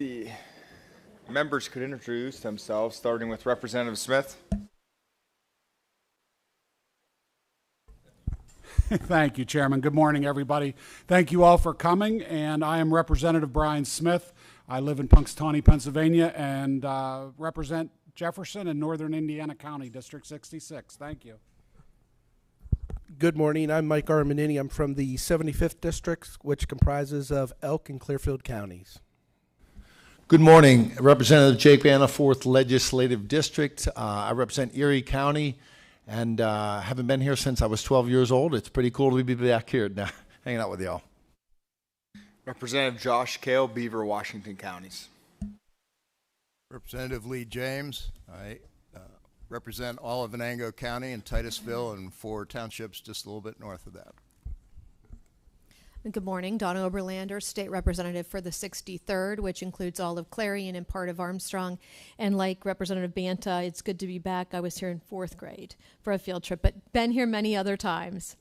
The members could introduce themselves, starting with Representative Smith. Thank you, Chairman. Good morning, everybody. Thank you all for coming, and I am Representative Brine Smith. I live in Punxsutawney, Pennsylvania, and represent Jefferson and Northern Indiana County, District 66. Thank you. Good morning. I'm Mike Armanini. I'm from the 75th District, which comprises of Elk and Clearfield counties. Good morning, Representative Jake Vanna, 4th Legislative District. I represent Erie County and haven't been here since I was 12 years old. It's pretty cool to be back here now, hanging out with y'all. Representative Josh Kale, Beaver, Washington counties. Representative Lee James. I represent all of Venango County and Titusville and 4 townships just a little bit north of that. Good morning, Donna Oberlander, State Representative for the 63rd, which includes all of Clarion and part of Armstrong. And like Representative Banta, it's good to be back. I was here in 4th grade for a field trip, but been here many other times.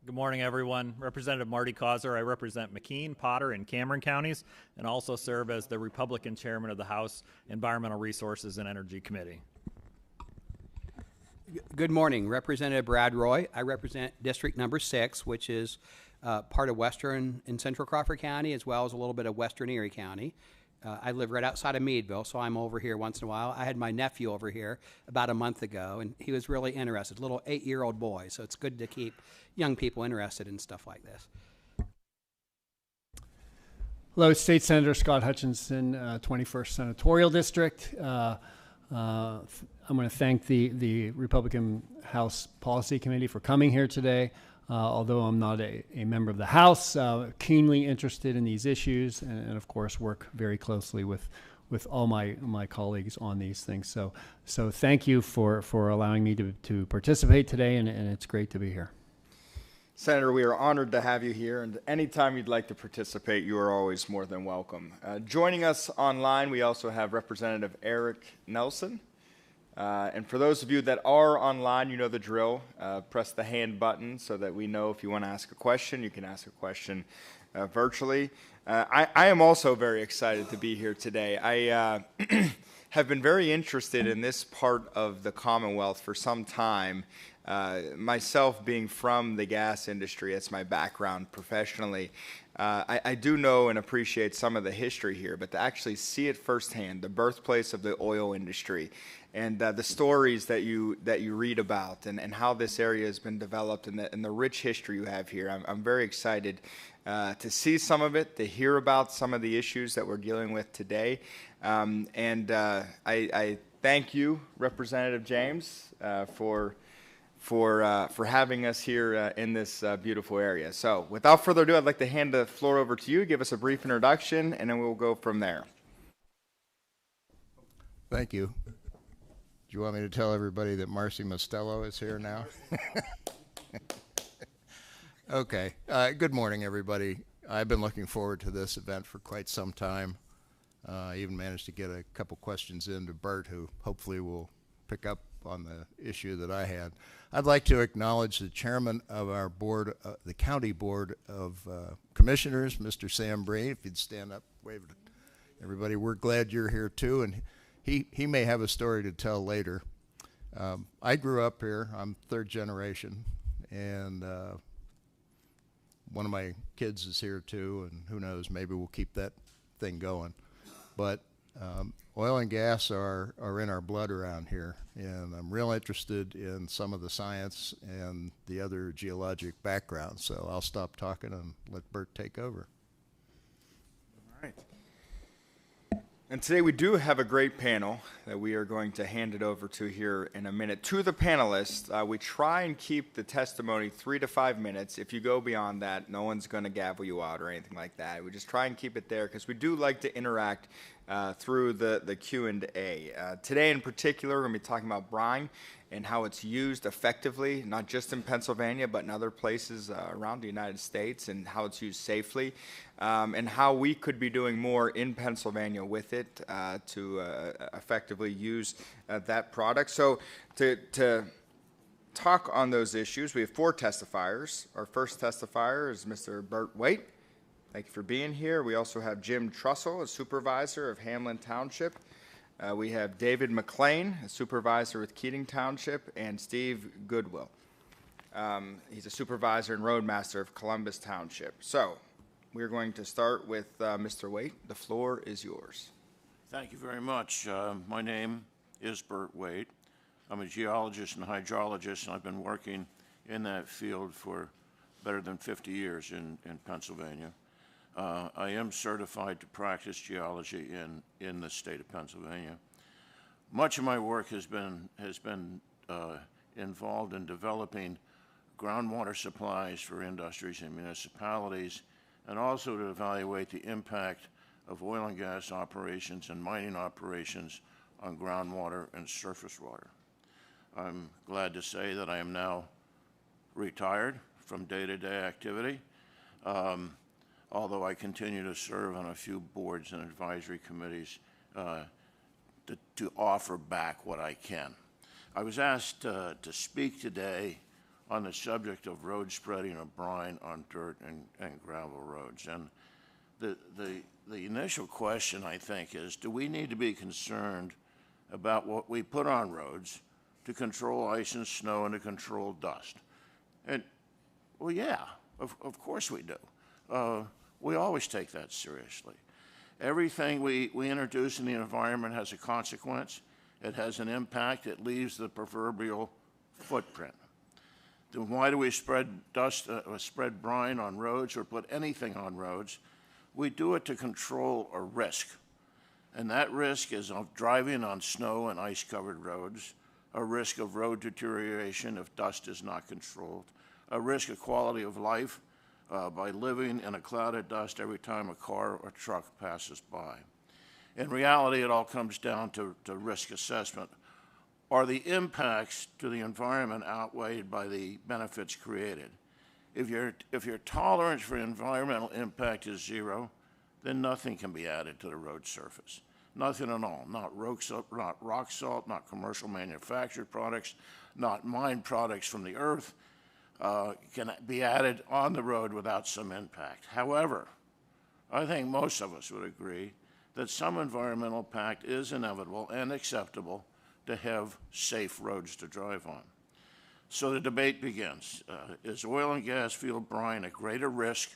Good morning, everyone. Representative Marty Causer. I represent McKean, Potter, and Cameron counties, and also serve as the Republican chairman of the House Environmental Resources and Energy Committee. Good morning, Representative Brad Roy. I represent District Number 6, which is part of Western and Central Crawford County, as well as a little bit of Western Erie County. I live right outside of Meadville, so I'm over here once in a while. I had my nephew over here about a month ago, and he was really interested, a little 8-year-old boy, so it's good to keep young people interested in stuff like this. Hello, State Senator Scott Hutchinson, 21st Senatorial District. I'm going to thank the Republican House Policy Committee for coming here today. Although I'm not a member of the House, keenly interested in these issues, and of course work very closely with all my colleagues on these things. So thank you for allowing me to participate today, and it's great to be here. Senator, we are honored to have you here, and anytime you'd like to participate, you are always more than welcome. Joining us online, we also have Representative Eric Nelson. And for those of you that are online, you know the drill. Press the hand button so that we know if you want to ask a question. You can ask a question virtually. I am also very excited to be here today. I have been very interested in this part of the Commonwealth for some time. Myself being from the gas industry, that's my background professionally. I do know and appreciate some of the history here, but to actually see it firsthand, the birthplace of the oil industry, and the stories that you read about, and how this area has been developed, and the rich history you have here, I'm very excited to see some of it, to hear about some of the issues that we're dealing with today, and I thank you, Representative James, for having us here in this beautiful area. So without further ado, I'd like to hand the floor over to you, give us a brief introduction, and then we'll go from there. Thank you. Do you want me to tell everybody that Marcy Mostello is here now? Okay. Good morning, everybody. I've been looking forward to this event for quite some time. I even managed to get a couple questions in to Bert, who hopefully will pick up on the issue that I had. I'd like to acknowledge the chairman of our board, the County Board of Commissioners, Mr. Sam Brine. If you'd stand up, wave to everybody. We're glad you're here too, and he may have a story to tell later. I grew up here. I'm 3rd generation, and one of my kids is here too, and who knows, maybe we'll keep that thing going. But oil and gas are in our blood around here, and I'm real interested in some of the science and the other geologic background, so I'll stop talking and let Bert take over. All right. And today we do have a great panel that we are going to hand it over to here in a minute. To the panelists, we try and keep the testimony 3 to 5 minutes. If you go beyond that, no one's going to gavel you out or anything like that. We just try and keep it there because we do like to interact through the Q&A. Today in particular, we're going to be talking about brine and how it's used effectively, not just in Pennsylvania, but in other places around the United States, and how it's used safely, and how we could be doing more in Pennsylvania with it to effectively use that product. So to talk on those issues, we have 4 testifiers. Our first testifier is Mr. Bert Waite. Thank you for being here. We also have Jim Trussell, a supervisor of Hamlin Township. We have David McLean, a supervisor with Keating Township, and Steve Goodwill. He's a supervisor and roadmaster of Columbus Township. So we're going to start with Mr. Waite. The floor is yours. Thank you very much. My name is Bert Waite. I'm a geologist and hydrologist, and I've been working in that field for better than 50 years in Pennsylvania. I am certified to practice geology in the state of Pennsylvania. Much of my work has been involved in developing groundwater supplies for industries and municipalities, and also to evaluate the impact of oil and gas operations and mining operations on groundwater and surface water. I'm glad to say that I am now retired from day-to-day activity, although I continue to serve on a few boards and advisory committees to offer back what I can. I was asked to speak today on the subject of road spreading of brine on dirt and gravel roads. And the initial question, I think, is, do we need to be concerned about what we put on roads to control ice and snow and to control dust? And, well, yeah, of course we do. We always take that seriously. Everything we introduce in the environment has a consequence. It has an impact. It leaves the proverbial footprint. Then why do we spread spread brine on roads or put anything on roads? We do it to control a risk. And that risk is of driving on snow and ice-covered roads, a risk of road deterioration if dust is not controlled, a risk of quality of life by living in a cloud of dust every time a car or truck passes by. In reality, it all comes down to risk assessment. Are the impacts to the environment outweighed by the benefits created? If your tolerance for environmental impact is zero, then nothing can be added to the road surface. Nothing at all. Not rock salt, not commercial manufactured products, not mined products from the earth can be added on the road without some impact. However, I think most of us would agree that some environmental impact is inevitable and acceptable to have safe roads to drive on. So the debate begins. Is oil and gas field brine a greater risk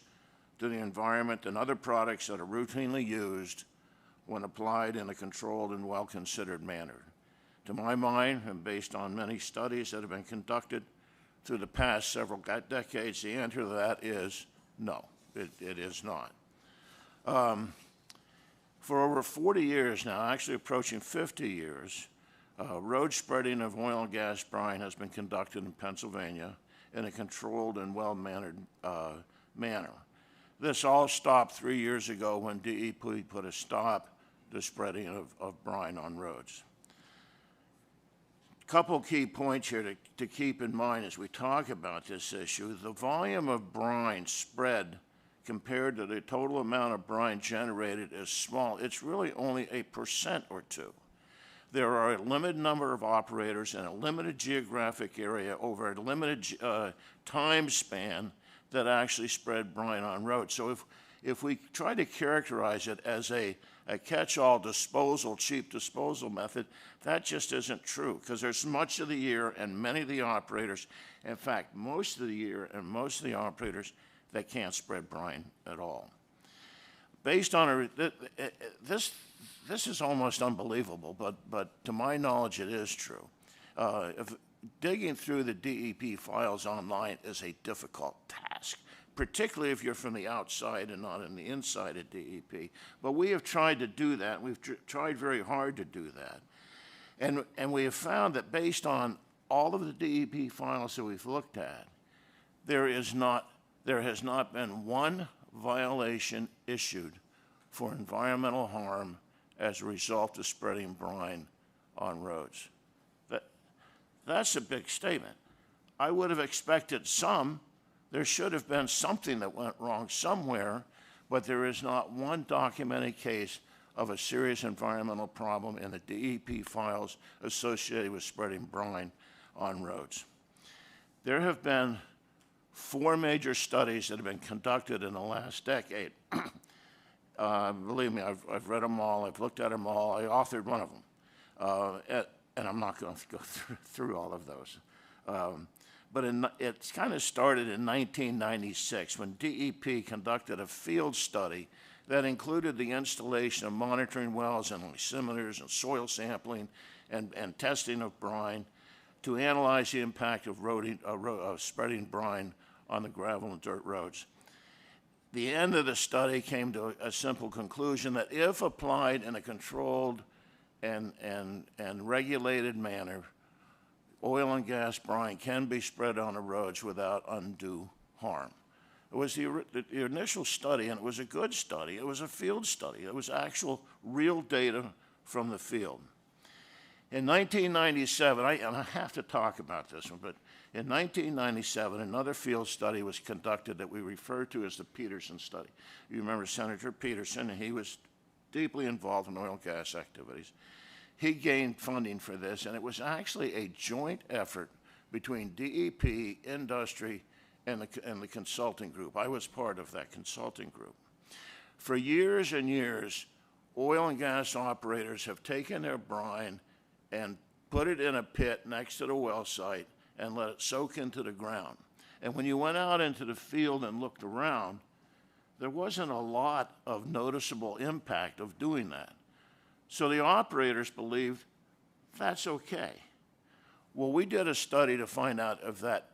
to the environment than other products that are routinely used when applied in a controlled and well-considered manner? To my mind, and based on many studies that have been conducted through the past several decades, the answer to that is no, it is not. For over 40 years now, actually approaching 50 years, road spreading of oil and gas brine has been conducted in Pennsylvania in a controlled and well-mannered manner. This all stopped 3 years ago when DEP put a stop to spreading of brine on roads. A couple key points here to keep in mind as we talk about this issue. The volume of brine spread compared to the total amount of brine generated is small. It's really only 1% or 2%. There are a limited number of operators in a limited geographic area over a limited time span that actually spread brine on roads. So if we try to characterize it as a catch-all disposal, cheap disposal method, that just isn't true, because there's much of the year and many of the operators, in fact, most of the year and most of the operators that can't spread brine at all. Based on this is almost unbelievable, but to my knowledge, it is true. Digging through the DEP files online is a difficult task, particularly if you're from the outside and not in the inside of DEP. But we have tried to do that. We've tried very hard to do that. And we have found that based on all of the DEP files that we've looked at, there has not been one violation issued for environmental harm as a result of spreading brine on roads. That's a big statement. I would have expected some. There should have been something that went wrong somewhere, but there is not one documented case of a serious environmental problem in the DEP files associated with spreading brine on roads. There have been 4 major studies that have been conducted in the last decade. Believe me, I've read them all, I've looked at them all, I authored one of them. And I'm not going to go through all of those. But it kind of started in 1996 when DEP conducted a field study that included the installation of monitoring wells and liximeters and soil sampling and testing of brine to analyze the impact of spreading brine on the gravel and dirt roads. The end of the study came to a simple conclusion that if applied in a controlled and regulated manner, oil and gas brine can be spread on the roads without undue harm. It was the initial study, and it was a good study. It was a field study. It was actual real data from the field. In 1997, and I have to talk about this one, but in 1997, another field study was conducted that we refer to as the Peterson study. You remember Senator Peterson, and he was deeply involved in oil and gas activities. He gained funding for this, and it was actually a joint effort between DEP, industry, and the consulting group. I was part of that consulting group. For years and years, oil and gas operators have taken their brine and put it in a pit next to the well site and let it soak into the ground. And when you went out into the field and looked around, there wasn't a lot of noticeable impact of doing that. So the operators believed that's okay. Well, we did a study to find out if that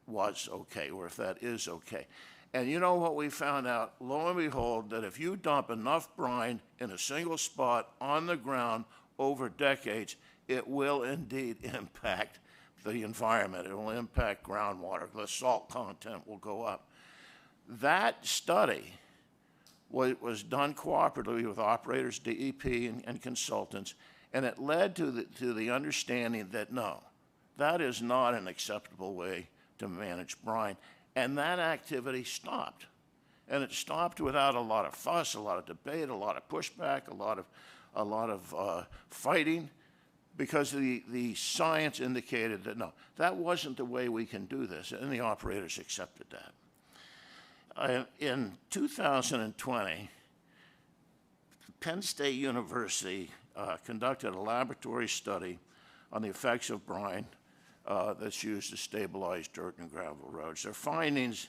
was okay or if that is okay. And you know what we found out? Lo and behold, that if you dump enough brine in a single spot on the ground over decades, it will indeed impact the environment. It will impact groundwater. The salt content will go up. That study was done cooperatively with operators, DEP, and consultants, and it led to the understanding that no, that is not an acceptable way to manage brine. And that activity stopped. And it stopped without a lot of fuss, a lot of debate, a lot of pushback, a lot of fighting, because the science indicated that no, that wasn't the way we can do this, and the operators accepted that. In 2020, Penn State University conducted a laboratory study on the effects of brine that's used to stabilize dirt and gravel roads. Their findings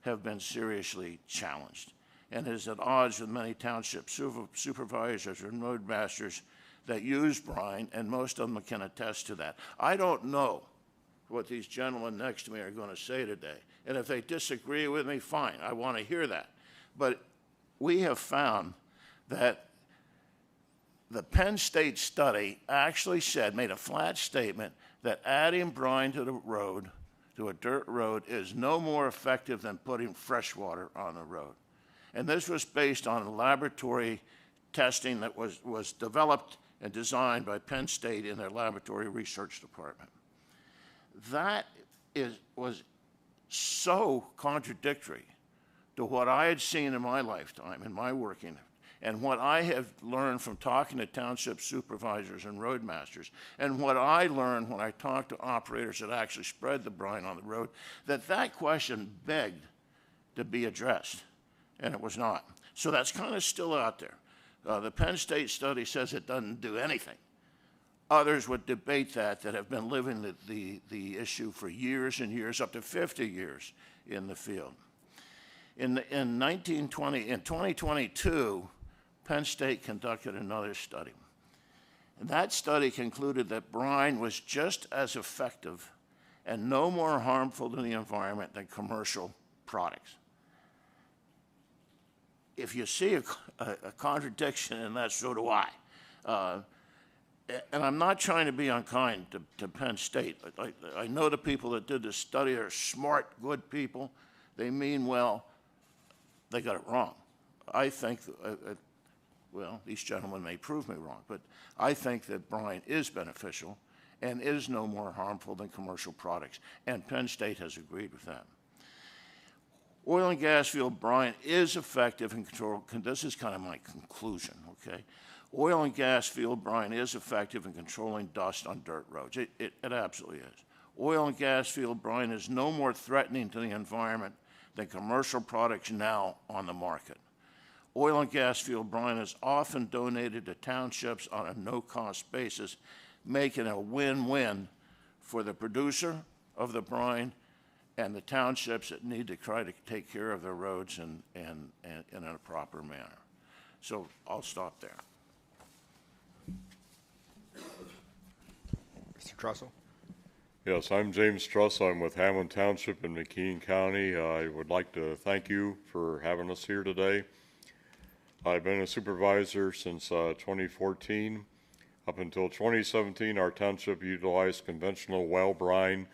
have been seriously challenged, and it is at odds with many township supervisors and roadmasters that use brine, and most of them can attest to that. I don't know what these gentlemen next to me are going to say today, and if they disagree with me, fine, I want to hear that. But we have found that the Penn State study actually made a flat statement that adding brine to the road, to a dirt road, is no more effective than putting fresh water on the road. And this was based on laboratory testing that was developed and designed by Penn State in their laboratory research department. That was so contradictory to what I had seen in my lifetime, in my working, and what I have learned from talking to township supervisors and roadmasters, and what I learned when I talked to operators that actually spread the brine on the road, that question begged to be addressed, and it was not. So that's kind of still out there. The Penn State study says it doesn't do anything. Others would debate that have been living the issue for years and years, up to 50 years in the field. In 2022, Penn State conducted another study. And that study concluded that brine was just as effective and no more harmful to the environment than commercial products. If you see a contradiction in that, so do I. And I'm not trying to be unkind to Penn State. I know the people that did this study are smart, good people. They mean well. They got it wrong. I think, well, these gentlemen may prove me wrong, but I think that brine is beneficial and is no more harmful than commercial products. And Penn State has agreed with that. Oil and gas field brine is effective in control. This is kind of my conclusion, okay? Oil and gas field brine is effective in controlling dust on dirt roads. It absolutely is. Oil and gas field brine is no more threatening to the environment than commercial products now on the market. Oil and gas field brine is often donated to townships on a no-cost basis, making a win-win for the producer of the brine and the townships that need to try to take care of their roads in a proper manner. So I'll stop there. Mr. Trussell? Yes, I'm James Truss. I'm with Hamlin Township in McKean County. I would like to thank you for having us here today. I've been a supervisor since 2014. Up until 2017, our township utilized conventional well brine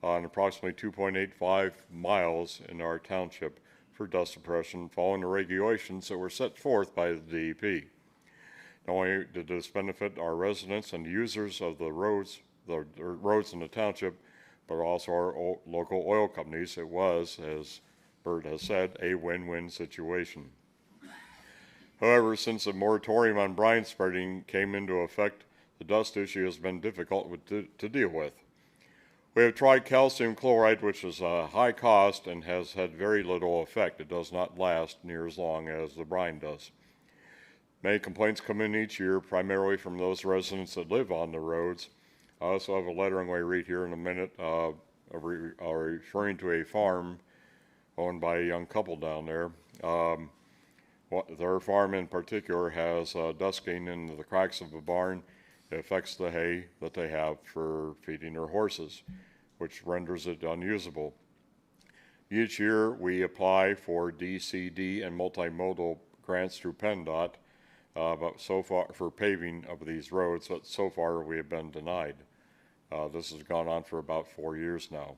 on approximately 2.85 miles in our township for dust suppression, following the regulations that were set forth by the DEP. Not only did this benefit our residents and users of the roads in the township, but also our local oil companies. It was, as Bert has said, a win-win situation. However, since the moratorium on brine spreading came into effect, the dust issue has been difficult to deal with. We have tried calcium chloride, which is a high cost and has had very little effect. It does not last near as long as the brine does. Many complaints come in each year, primarily from those residents that live on the roads. I also have a letter I'm going to read here in a minute referring to a farm owned by a young couple down there. Their farm in particular has dust getting into the cracks of the barn. It affects the hay that they have for feeding their horses, which renders it unusable. Each year we apply for DCD and multimodal grants through PennDOT, but so far for paving of these roads, but so far we have been denied. This has gone on for about 4 years now.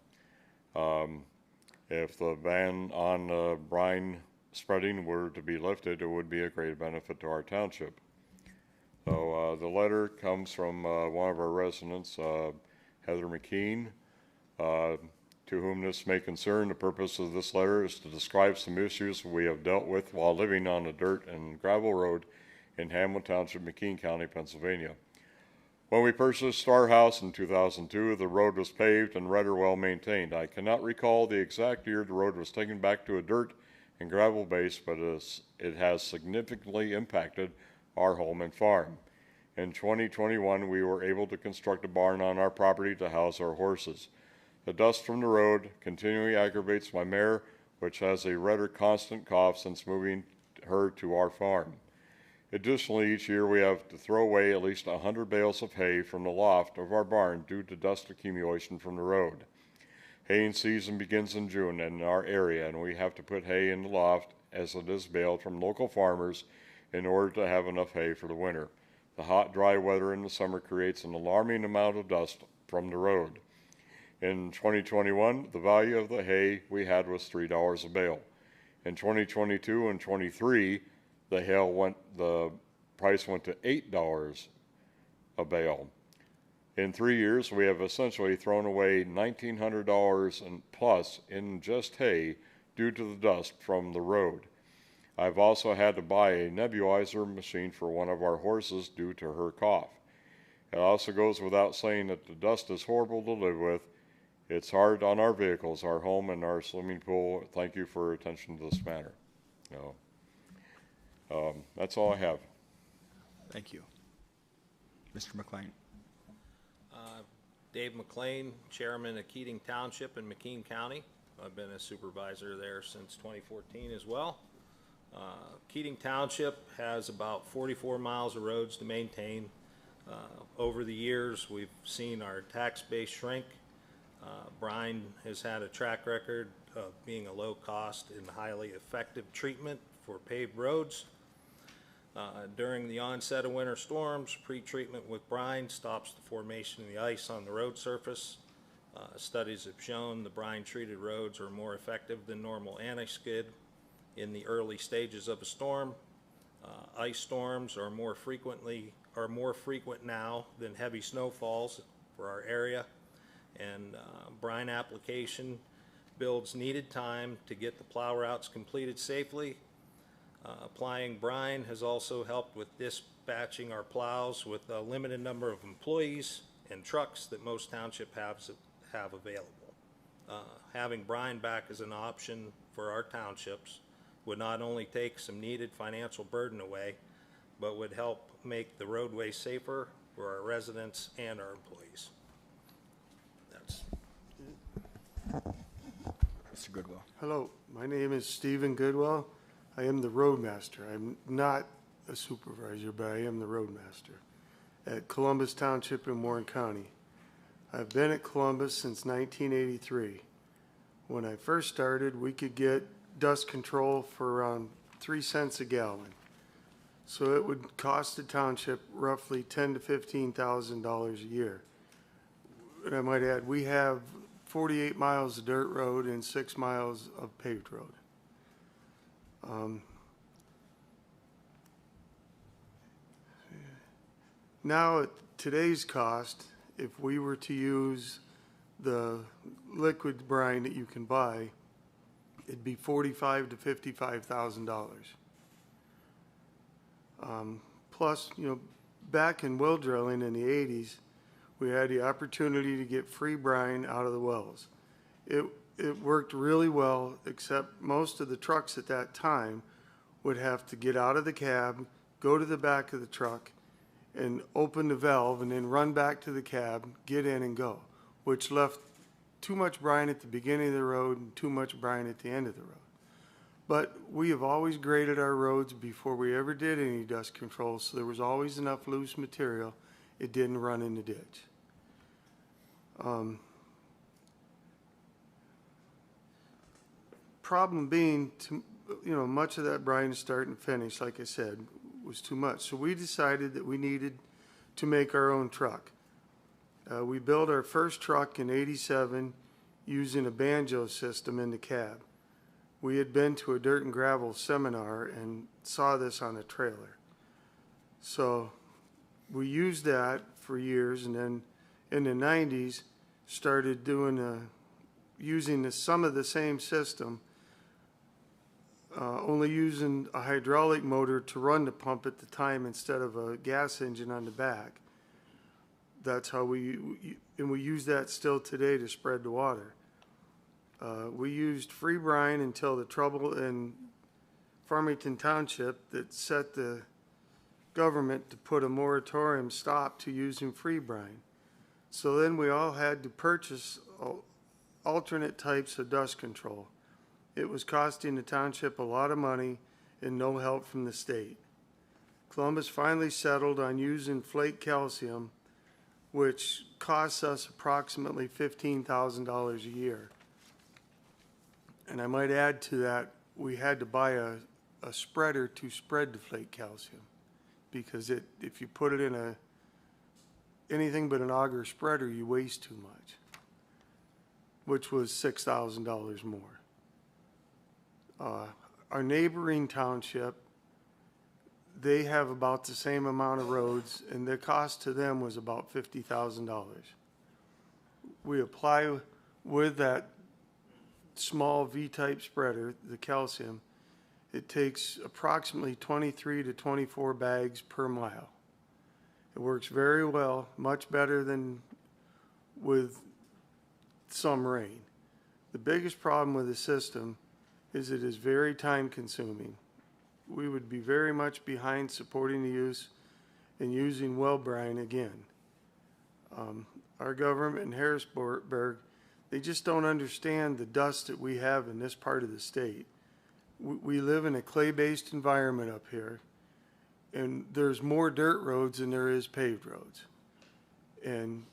If the ban on brine spreading were to be lifted, it would be a great benefit to our township. So the letter comes from one of our residents, Heather McKean, to whom this may concern. The purpose of this letter is to describe some issues we have dealt with while living on a dirt and gravel road in Hamlin Township, McKean County, Pennsylvania. When we purchased our house in 2002, the road was paved and rather well maintained. I cannot recall the exact year the road was taken back to a dirt and gravel base, but it has significantly impacted our home and farm. In 2021, we were able to construct a barn on our property to house our horses. The dust from the road continually aggravates my mare, which has a rather constant cough since moving her to our farm. Additionally, each year we have to throw away at least 100 bales of hay from the loft of our barn due to dust accumulation from the road. Haying season begins in June in our area, and we have to put hay in the loft as it is baled from local farmers in order to have enough hay for the winter. The hot, dry weather in the summer creates an alarming amount of dust from the road. In 2021, the value of the hay we had was $3 a bale. In 2022 and 23, the price went to $8 a bale. In 3 years, we have essentially thrown away $1,900 and plus in just hay due to the dust from the road. I've also had to buy a nebulizer machine for one of our horses due to her cough. It also goes without saying that the dust is horrible to live with. It's hard on our vehicles, our home, and our swimming pool. Thank you for your attention to this matter. That's all I have. Thank you. Mr. McLean. Dave McLean, Chairman of Keating Township in McKean County. I've been a supervisor there since 2014 as well. Keating Township has about 44 miles of roads to maintain. Over the years, we've seen our tax base shrink. Brine has had a track record of being a low cost and highly effective treatment for paved roads. During the onset of winter storms, pre-treatment with brine stops the formation of the ice on the road surface. Studies have shown the brine-treated roads are more effective than normal anti-skid in the early stages of a storm. Ice storms are more frequent now than heavy snowfalls for our area, and brine application builds needed time to get the plow routes completed safely. Applying brine has also helped with dispatching our plows with a limited number of employees and trucks that most township have available. Having brine back as an option for our townships would not only take some needed financial burden away, but would help make the roadway safer for our residents and our employees. That's Mr. Goodwill. Hello, my name is Stephen Goodwell. I am the roadmaster. I'm not a supervisor, but I am the roadmaster at Columbus Township in Warren County. I've been at Columbus since 1983. When I first started, we could get dust control for around 3 cents a gallon. So it would cost the township roughly $10,000 to $15,000 a year. And I might add, we have 48 miles of dirt road and 6 miles of paved road. Now, at today's cost, if we were to use the liquid brine that you can buy, it'd be $45,000 to $55,000. Plus, you know, back in well drilling in the 80s, we had the opportunity to get free brine out of the wells. It worked really well, except most of the trucks at that time would have to get out of the cab, go to the back of the truck, and open the valve, and then run back to the cab, get in and go, which left too much brine at the beginning of the road and too much brine at the end of the road. But we have always graded our roads before we ever did any dust control, so there was always enough loose material. It didn't run in the ditch. Problem being, much of that brine start and finish, like I said, was too much. So we decided that we needed to make our own truck. We built our first truck in '87 using a banjo system in the cab. We had been to a dirt and gravel seminar and saw this on a trailer. So we used that for years, and then in the 90s started using some of the same system, only using a hydraulic motor to run the pump at the time instead of a gas engine on the back. That's how we use that still today to spread the water. We used free brine until the trouble in Farmington Township that set the government to put a moratorium stop to using free brine. So then we all had to purchase alternate types of dust control. It was costing the township a lot of money and no help from the state. Columbus finally settled on using flake calcium, which costs us approximately $15,000 a year. And I might add to that, we had to buy a spreader to spread the flake calcium, because if you put it in anything but an auger spreader, you waste too much, which was $6,000 more. Our neighboring township, they have about the same amount of roads, and the cost to them was about $50,000. We apply with that small V-type spreader, the calcium. It takes approximately 23 to 24 bags per mile. It works very well, much better than with some rain. The biggest problem with the system is it is very time consuming. We would be very much behind supporting the use and using well brine again. Our government in Harrisburg, they just don't understand the dust that we have in this part of the state. We live in a clay-based environment up here, and there's more dirt roads than there is paved roads. And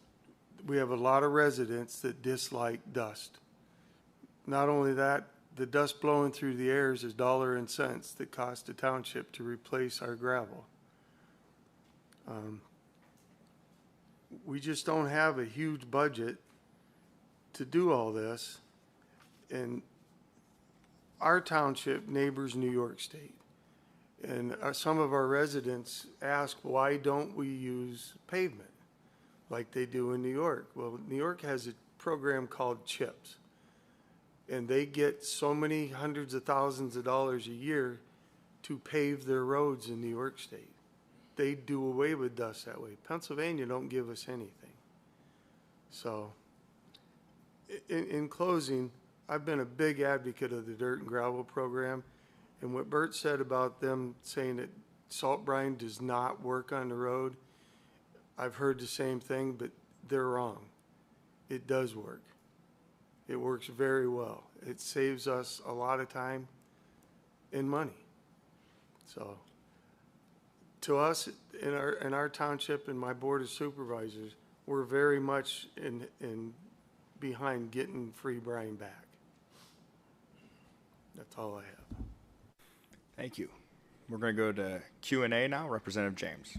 we have a lot of residents that dislike dust. Not only that, the dust blowing through the airs is dollars and cents that cost the township to replace our gravel. We just don't have a huge budget to do all this. And our township neighbors New York State. And some of our residents ask, why don't we use pavement like they do in New York? Well, New York has a program called CHIPS. And they get so many hundreds of thousands of dollars a year to pave their roads in New York State. They do away with dust that way. Pennsylvania don't give us anything. So In closing, I've been a big advocate of the dirt and gravel program, and what Bert said about them saying that salt brine does not work on the road, I've heard the same thing, but they're wrong. It does work. It works very well. It saves us a lot of time and money. So, to us in our township and my board of supervisors, we're very much in behind getting free brine back. That's all I have. Thank you. We're going to go to Q&A now. Representative James.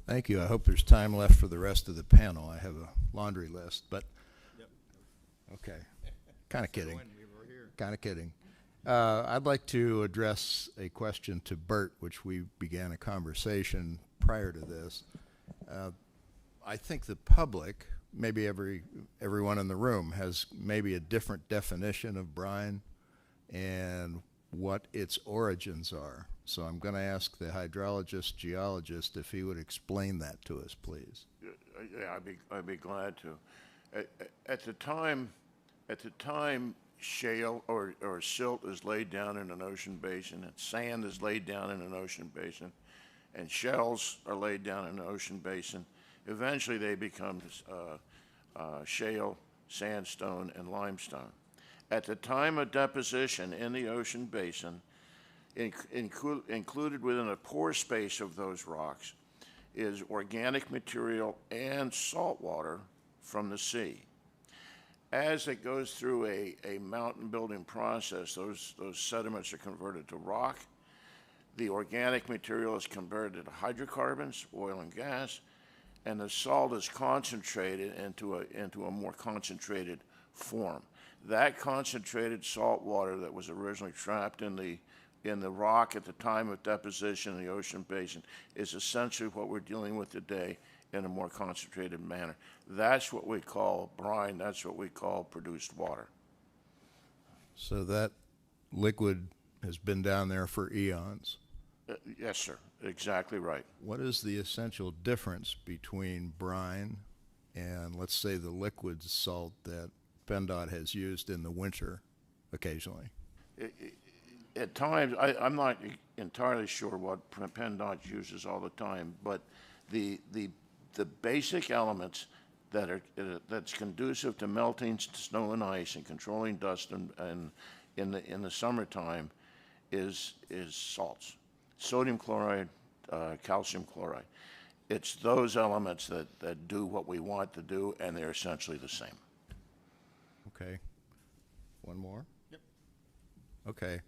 Thank you. I hope there's time left for the rest of the panel. I have a laundry list, but okay. Kind of kidding. Kind of kidding. I'd like to address a question to Bert, which we began a conversation prior to this. I think the public, maybe everyone in the room, has maybe a different definition of brine and what its origins are. So I'm going to ask the hydrologist, geologist, if he would explain that to us, please. Yeah, I'd be glad to. At the time, shale or silt is laid down in an ocean basin, and sand is laid down in an ocean basin, and shells are laid down in an ocean basin. Eventually, they become shale, sandstone, and limestone. At the time of deposition in the ocean basin, included within a pore space of those rocks is organic material and salt water from the sea. As it goes through a mountain building process, those sediments are converted to rock. The organic material is converted to hydrocarbons, oil and gas, and the salt is concentrated into a more concentrated form. That concentrated salt water that was originally trapped in the rock at the time of deposition in the ocean basin is essentially what we're dealing with today in a more concentrated manner. That's what we call brine. That's what we call produced water. So that liquid has been down there for eons. Yes, sir. Exactly right. What is the essential difference between brine and, let's say, the liquid salt that PennDOT has used in the winter occasionally? At times, I'm not entirely sure what PennDOT uses all the time, but the basic elements that's conducive to melting snow and ice and controlling dust and in the summertime is salts, sodium chloride, calcium chloride. It's those elements that do what we want to do, and they're essentially the same. Okay. One more? Yep. Okay.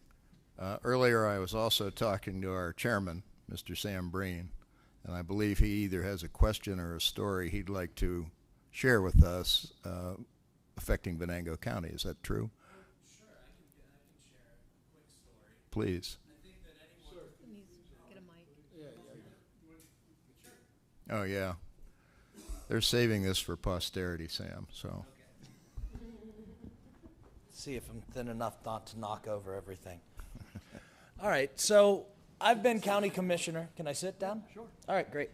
Earlier, I was also talking to our chairman, Mr. Sam Brine, and I believe he either has a question or a story he'd like to share with us affecting Venango County. Is that true? Sure, I can share a quick story. Please. I think that anyone Get a mic. Oh, yeah. They're saving this for posterity, Sam, so. See if I'm thin enough not to knock over everything. All right, so I've been county commissioner. Can I sit down? Sure. All right, great.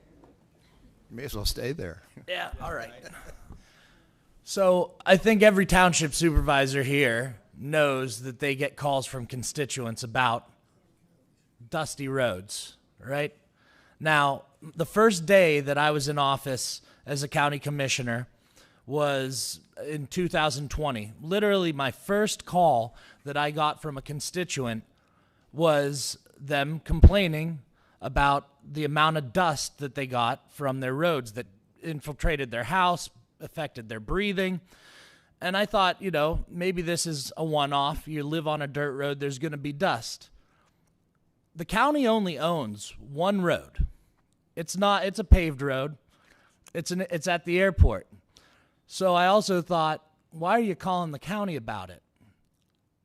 You may as well stay there. Yeah, all right. So I think every township supervisor here knows that they get calls from constituents about dusty roads, right? Now, the first day that I was in office as a county commissioner was in 2020. Literally, my first call that I got from a constituent was them complaining about the amount of dust that they got from their roads that infiltrated their house, affected their breathing. And I thought, maybe this is a one-off. You live on a dirt road, there's going to be dust. The county only owns one road. It's a paved road. It's at the airport. So I also thought, why are you calling the county about it?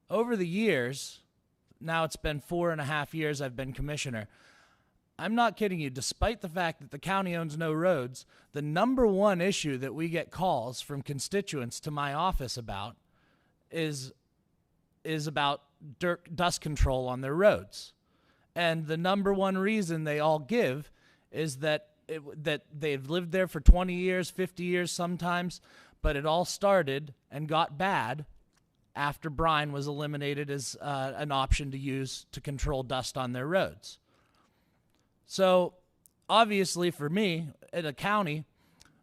Over the years, now it's been 4.5 years I've been commissioner, I'm not kidding you, despite the fact that the county owns no roads, the number one issue that we get calls from constituents to my office about is about dust control on their roads. And the number one reason they all give is that they've lived there for 20 years, 50 years sometimes, but it all started and got bad after brine was eliminated as an option to use to control dust on their roads. So obviously for me, in a county,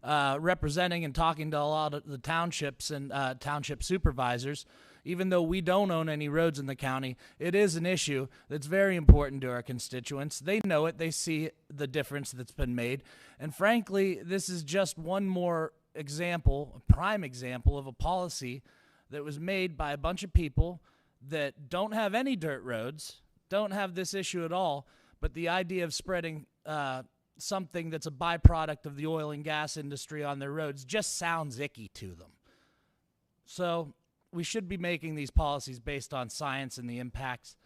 representing and talking to a lot of the townships and township supervisors, even though we don't own any roads in the county, it is an issue that's very important to our constituents. They know it. They see the difference that's been made. And frankly, this is just one more example, a prime example of a policy that was made by a bunch of people that don't have any dirt roads, don't have this issue at all, but the idea of spreading something that's a byproduct of the oil and gas industry on their roads just sounds icky to them. So we should be making these policies based on science and the impacts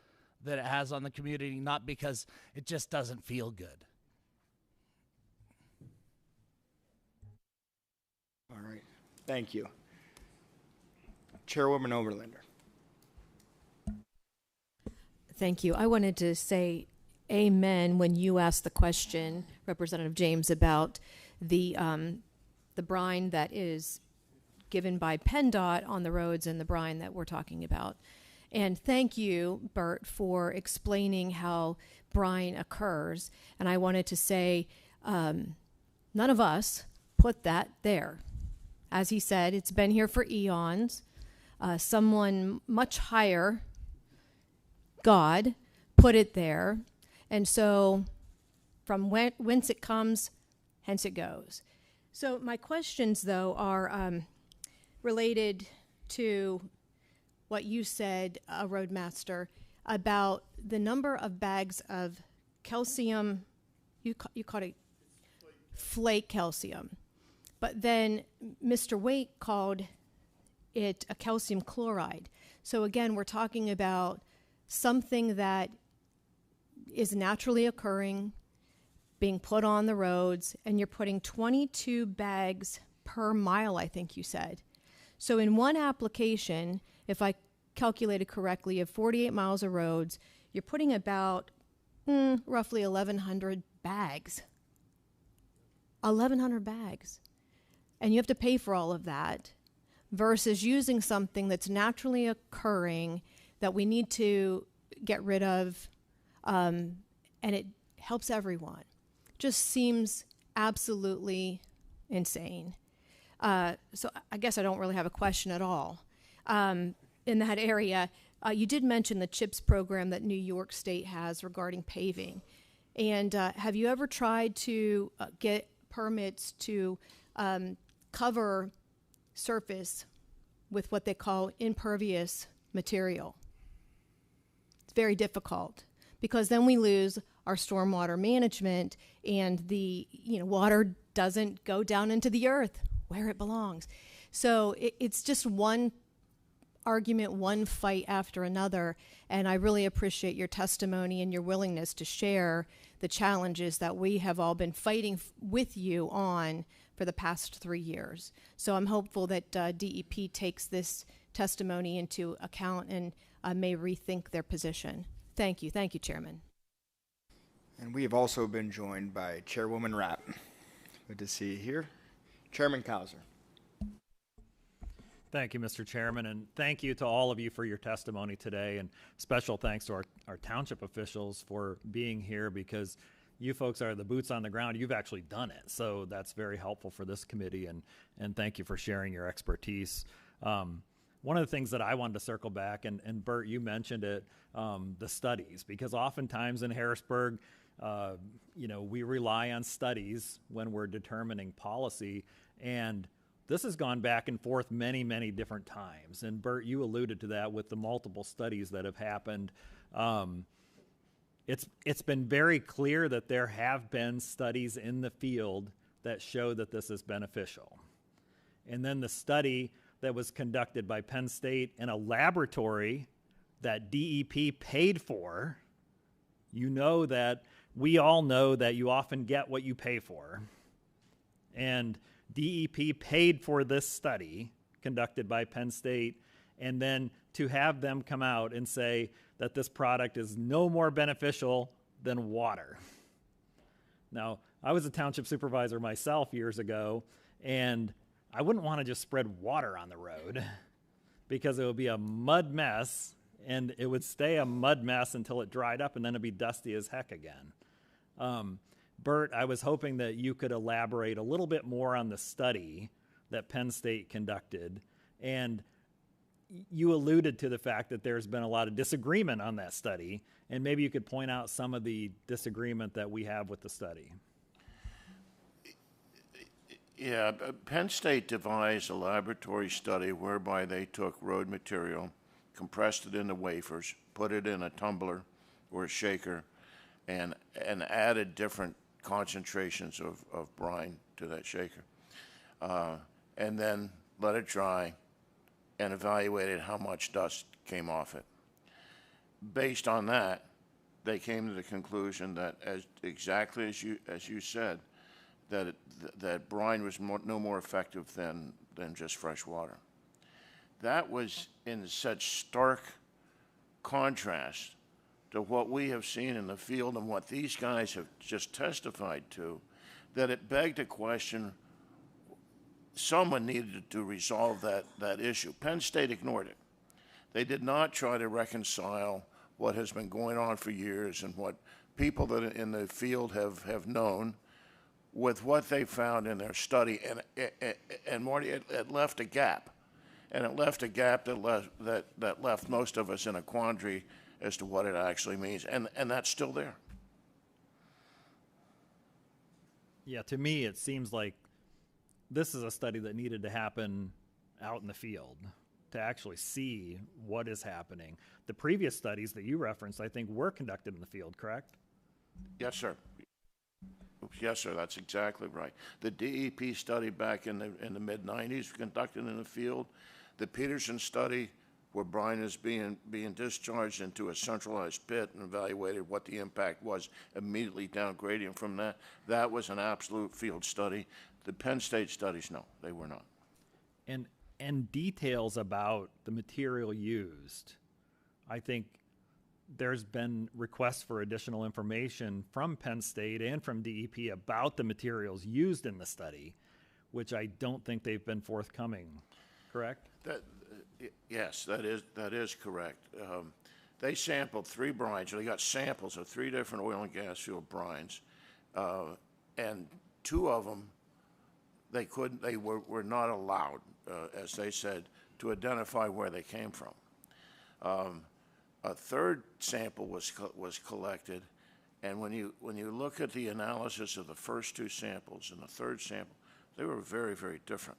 that it has on the community, not because it just doesn't feel good. All right. Thank you. Chairwoman Oberlander. Thank you. I wanted to say amen when you asked the question, Representative James, about the brine that is given by PennDOT on the roads and the brine that we're talking about. And thank you, Bert, for explaining how brine occurs. And I wanted to say none of us put that there. As he said, it's been here for eons. Someone much higher, God, put it there. And so from whence it comes, hence it goes. So my questions, though, are related to what you said, Roadmaster, about the number of bags of calcium, you called it flake calcium, but then Mr. Waite called it a calcium chloride. So again, we're talking about something that is naturally occurring, being put on the roads, and you're putting 22 bags per mile, I think you said. So in one application, if I calculated correctly, of 48 miles of roads, you're putting about roughly 1,100 bags. 1,100 bags. And you have to pay for all of that versus using something that's naturally occurring that we need to get rid of, and it helps everyone. Just seems absolutely insane. So I guess I don't really have a question at all. In that area, you did mention the CHIPS program that New York State has regarding paving. And have you ever tried to get permits to cover surface with what they call impervious material? It's very difficult because then we lose our stormwater management and the water doesn't go down into the earth where it belongs. So it's just one argument, one fight after another, and I really appreciate your testimony and your willingness to share the challenges that we have all been fighting with you on for the past 3 years. So I'm hopeful that DEP takes this testimony into account and may rethink their position. Thank you. Thank you, Chairman. And we have also been joined by Chairwoman Rapp. Good to see you here. Chairman Cowser. Thank you, Mr. Chairman, and thank you to all of you for your testimony today, and special thanks to our township officials for being here, because you folks are the boots on the ground. You've actually done it, so that's very helpful for this committee, and thank you for sharing your expertise. One of the things that I wanted to circle back, and Bert, you mentioned it, the studies, because oftentimes in Harrisburg, we rely on studies when we're determining policy, and this has gone back and forth many, many different times. And Bert, you alluded to that with the multiple studies that have happened. It's been very clear that there have been studies in the field that show that this is beneficial. And then the study that was conducted by Penn State in a laboratory that DEP paid for, that we all know that you often get what you pay for. And DEP paid for this study conducted by Penn State, and then to have them come out and say that this product is no more beneficial than water. Now, I was a township supervisor myself years ago, and I wouldn't want to just spread water on the road because it would be a mud mess, and it would stay a mud mess until it dried up, and then it'd be dusty as heck again. Bert, I was hoping that you could elaborate a little bit more on the study that Penn State conducted, and you alluded to the fact that there's been a lot of disagreement on that study, and maybe you could point out some of the disagreement that we have with the study. Yeah, Penn State devised a laboratory study whereby they took road material, compressed it into wafers, put it in a tumbler or a shaker, and added different concentrations of brine to that shaker. And then let it dry and evaluated how much dust came off it. Based on that, they came to the conclusion that, exactly as you said, that brine was no more effective than just fresh water. That was in such stark contrast to what we have seen in the field and what these guys have just testified to, that it begged a question. Someone needed to resolve that issue. Penn State ignored it. They did not try to reconcile what has been going on for years and what people that in the field have known with what they found in their study. And Marty, it left a gap. And it left a gap that left most of us in a quandary as to what it actually means. And that's still there. Yeah, to me, it seems like this is a study that needed to happen out in the field to actually see what is happening. The previous studies that you referenced, I think, were conducted in the field, correct? Yes, sir. Yes, sir, that's exactly right. The DEP study back in the mid-'90s was conducted in the field. The Peterson study, where brine is being discharged into a centralized pit and evaluated what the impact was immediately down gradient from that, that was an absolute field study. The Penn State studies, no, they were not. And details about the material used, I think there's been requests for additional information from Penn State and from DEP about the materials used in the study, which I don't think they've been forthcoming, correct? Yes, that is correct. They sampled 3 brines. They got samples of 3 different oil and gas field brines, and 2 of them they were not allowed, as they said, to identify where they came from. A 3rd sample was collected, and when you look at the analysis of the first 2 samples and the 3rd sample, they were very, very different.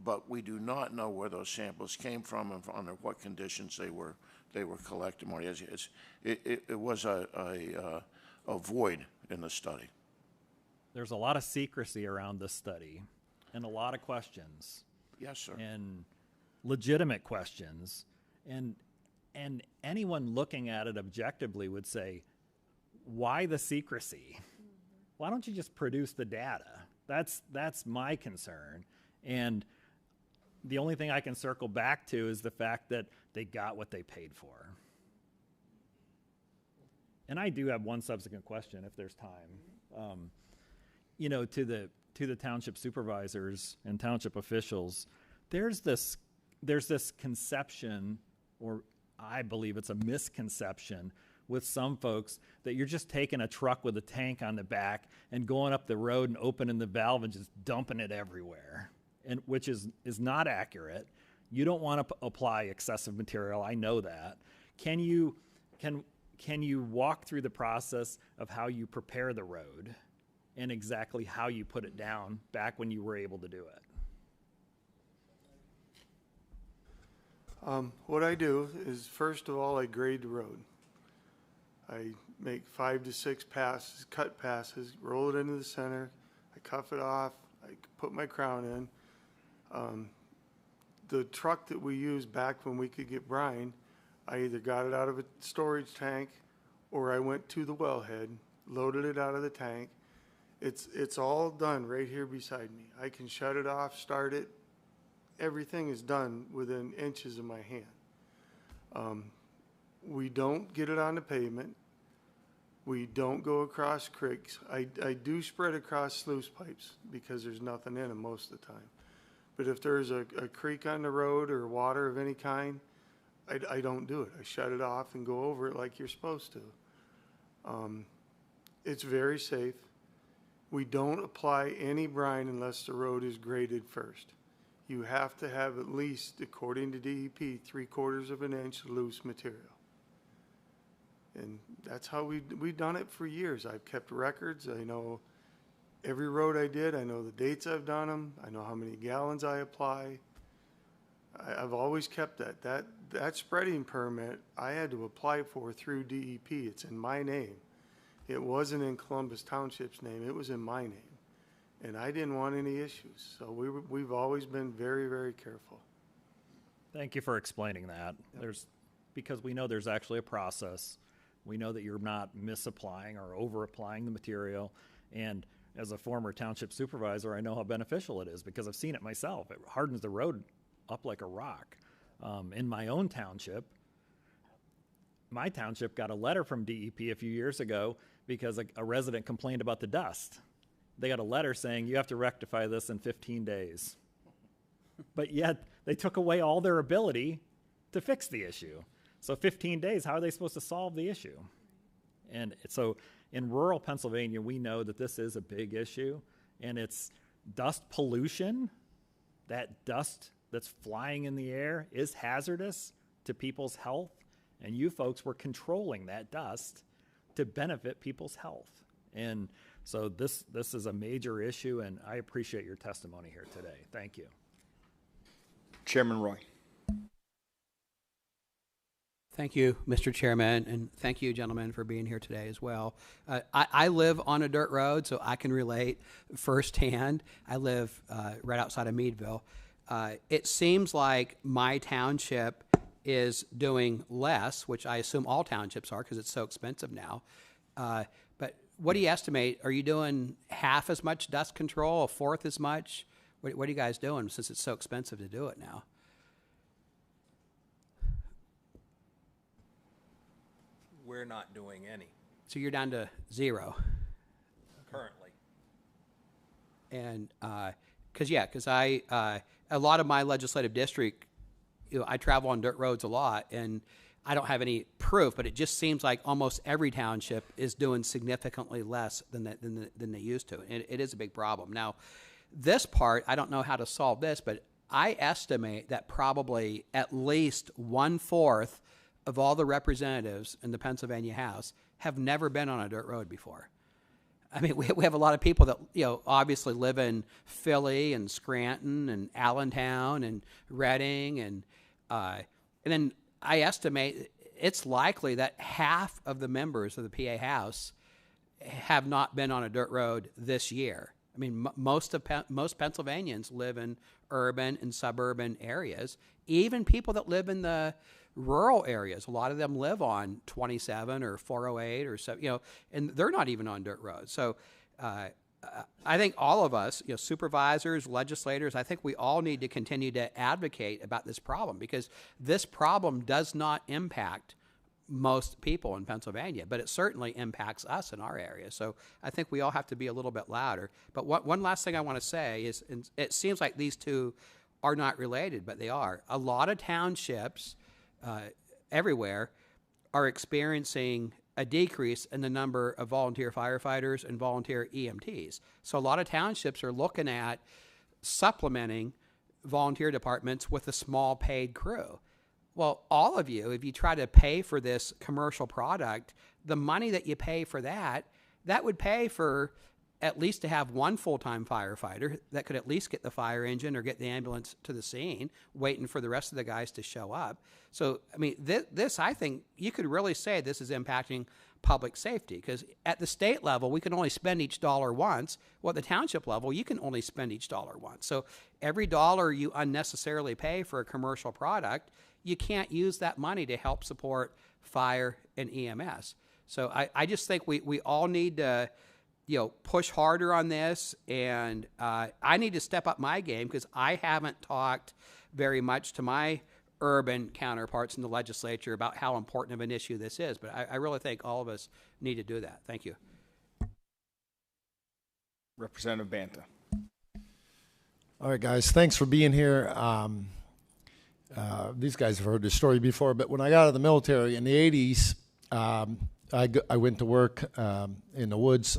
But we do not know where those samples came from and under what conditions they were collected. Marty, it was a void in the study. There's a lot of secrecy around this study, and a lot of questions. Yes, sir. And legitimate questions, and anyone looking at it objectively would say, why the secrecy? Why don't you just produce the data? That's my concern. And the only thing I can circle back to is the fact that they got what they paid for. And I do have one subsequent question if there's time. To the township supervisors and township officials, there's this conception, or I believe it's a misconception with some folks, that you're just taking a truck with a tank on the back and going up the road and opening the valve and just dumping it everywhere, and which is not accurate. You don't want to apply excessive material. I know that. Can you walk through the process of how you prepare the road and exactly how you put it down back when you were able to do it? What I do is, first of all, I grade the road. I make 5 to 6 passes, cut passes, roll it into the center. I cuff it off. I put my crown in. The truck that we used back when we could get brine, I either got it out of a storage tank or I went to the wellhead, loaded it out of the tank. It's all done right here beside me. I can shut it off, start it. Everything is done within inches of my hand. We don't get it on the pavement. We don't go across creeks. I do spread across sluice pipes because there's nothing in them most of the time. But if there's a creek on the road or water of any kind, I don't do it. I shut it off and go over it like you're supposed to. It's very safe. We don't apply any brine unless the road is graded first. You have to have at least, according to DEP, 3/4 of an inch loose material. And that's how we've done it for years. I've kept records. I know every road I did. I know the dates I've done them. I know how many gallons I apply. I've always kept that. That spreading permit I had to apply for through DEP. It's in my name. It wasn't in Columbus Township's name. It was in my name. And I didn't want any issues. So we've always been very, very careful. Thank you for explaining that. Because we know there's actually a process. We know that you're not misapplying or over-applying the material. And as a former township supervisor, I know how beneficial it is because I've seen it myself. It hardens the road up like a rock. In my own township, my township got a letter from DEP a few years ago because a resident complained about the dust. They got a letter saying you have to rectify this in 15 days. But yet they took away all their ability to fix the issue. So 15 days, how are they supposed to solve the issue? And so in rural Pennsylvania, we know that this is a big issue, and it's dust pollution. That dust that's flying in the air is hazardous to people's health, and you folks were controlling that dust to benefit people's health. And so this is a major issue, and I appreciate your testimony here today. Thank you. Chairman Roy. Thank you, Mr. Chairman, and thank you, gentlemen, for being here today as well. I live on a dirt road, so I can relate firsthand. I live right outside of Meadville. It seems like my township is doing less, which I assume all townships are because it's so expensive now. But what do you estimate? Are you doing half as much dust control, a fourth as much? What are you guys doing since it's so expensive to do it now? We're not doing any So you're down to zero. currently. And because I a lot of my legislative district, I travel on dirt roads a lot, and I don't have any proof, but it just seems like almost every township is doing significantly less than they used to. And it is a big problem. Now, this part, I don't know how to solve this, but I estimate that probably at least 1/4 of all the representatives in the Pennsylvania House have never been on a dirt road before. I mean, we have a lot of people that, obviously live in Philly and Scranton and Allentown and Reading. And then I estimate it's likely that half of the members of the PA House have not been on a dirt road this year. I mean, most Pennsylvanians live in urban and suburban areas. Even people that live in the rural areas, a lot of them live on 27 or 408 or so, and they're not even on dirt roads. So I think all of us, supervisors, legislators, I think we all need to continue to advocate about this problem because this problem does not impact most people in Pennsylvania, but it certainly impacts us in our area. So I think we all have to be a little bit louder. But one last thing I want to say is, and it seems like these two are not related, but they are. A lot of townships everywhere are experiencing a decrease in the number of volunteer firefighters and volunteer EMTs. So a lot of townships are looking at supplementing volunteer departments with a small paid crew. Well, all of you, if you try to pay for this commercial product, the money that you pay for that would pay for at least to have one full-time firefighter that could at least get the fire engine or get the ambulance to the scene, waiting for the rest of the guys to show up. So, I mean, this I think you could really say this is impacting public safety because at the state level, we can only spend each dollar once. Well, at the township level, you can only spend each dollar once. So every dollar you unnecessarily pay for a commercial product, you can't use that money to help support fire and EMS. So I just think we all need to push harder on this, and I need to step up my game because I haven't talked very much to my urban counterparts in the legislature about how important of an issue this is. But I really think all of us need to do that. Thank you. Representative Banta. All right, guys, thanks for being here. These guys have heard this story before, but when I got out of the military in the 80s, I went to work in the woods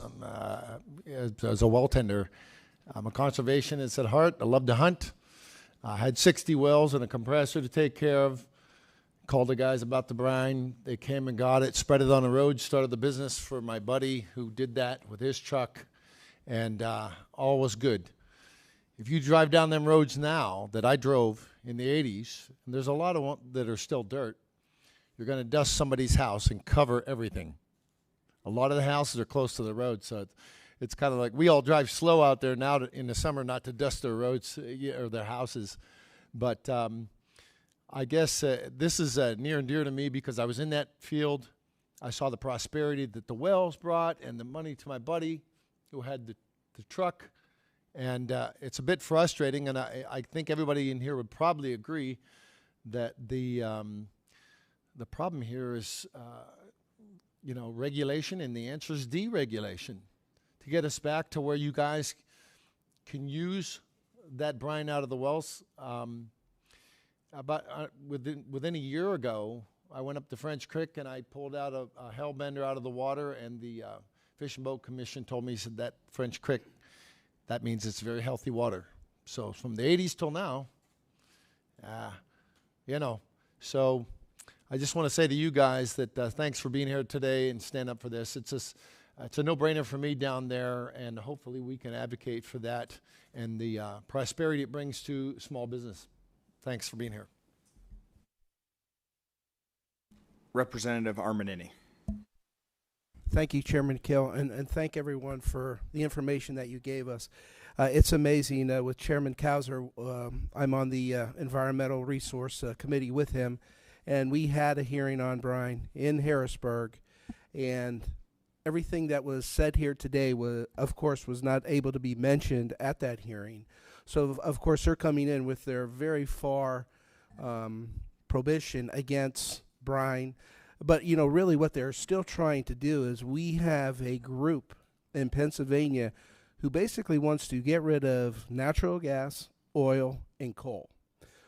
as a well tender. I'm a conservationist at heart. I love to hunt. I had 60 wells and a compressor to take care of. Called the guys about the brine. They came and got it, spread it on the road, started the business for my buddy who did that with his truck, and all was good. If you drive down them roads now that I drove in the 80s, and there's a lot of them that are still dirt, you're going to dust somebody's house and cover everything. A lot of the houses are close to the road, so it's kind of like we all drive slow out there now in the summer not to dust their roads or their houses. But I guess this is near and dear to me because I was in that field. I saw the prosperity that the wells brought and the money to my buddy who had the truck. And it's a bit frustrating, and I think everybody in here would probably agree that the problem here is, regulation, and the answer is deregulation. To get us back to where you guys can use that brine out of the wells. Within a year ago, I went up to French Creek and I pulled out a hellbender out of the water, and the Fish and Boat Commission told me, he said, that French Creek, that means it's very healthy water. So from the 80s till now, so I just want to say to you guys that thanks for being here today and stand up for this. It's a no-brainer for me down there, and hopefully we can advocate for that and the prosperity it brings to small business. Thanks for being here. Representative Armanini. Thank you, Chairman Kill, and thank everyone for the information that you gave us. It's amazing. With Chairman Kauser, I'm on the Environmental Resource Committee with him, and we had a hearing on brine in Harrisburg, and everything that was said here today, was not able to be mentioned at that hearing. So, of course, they're coming in with their very far prohibition against brine. But, really what they're still trying to do is we have a group in Pennsylvania who basically wants to get rid of natural gas, oil, and coal.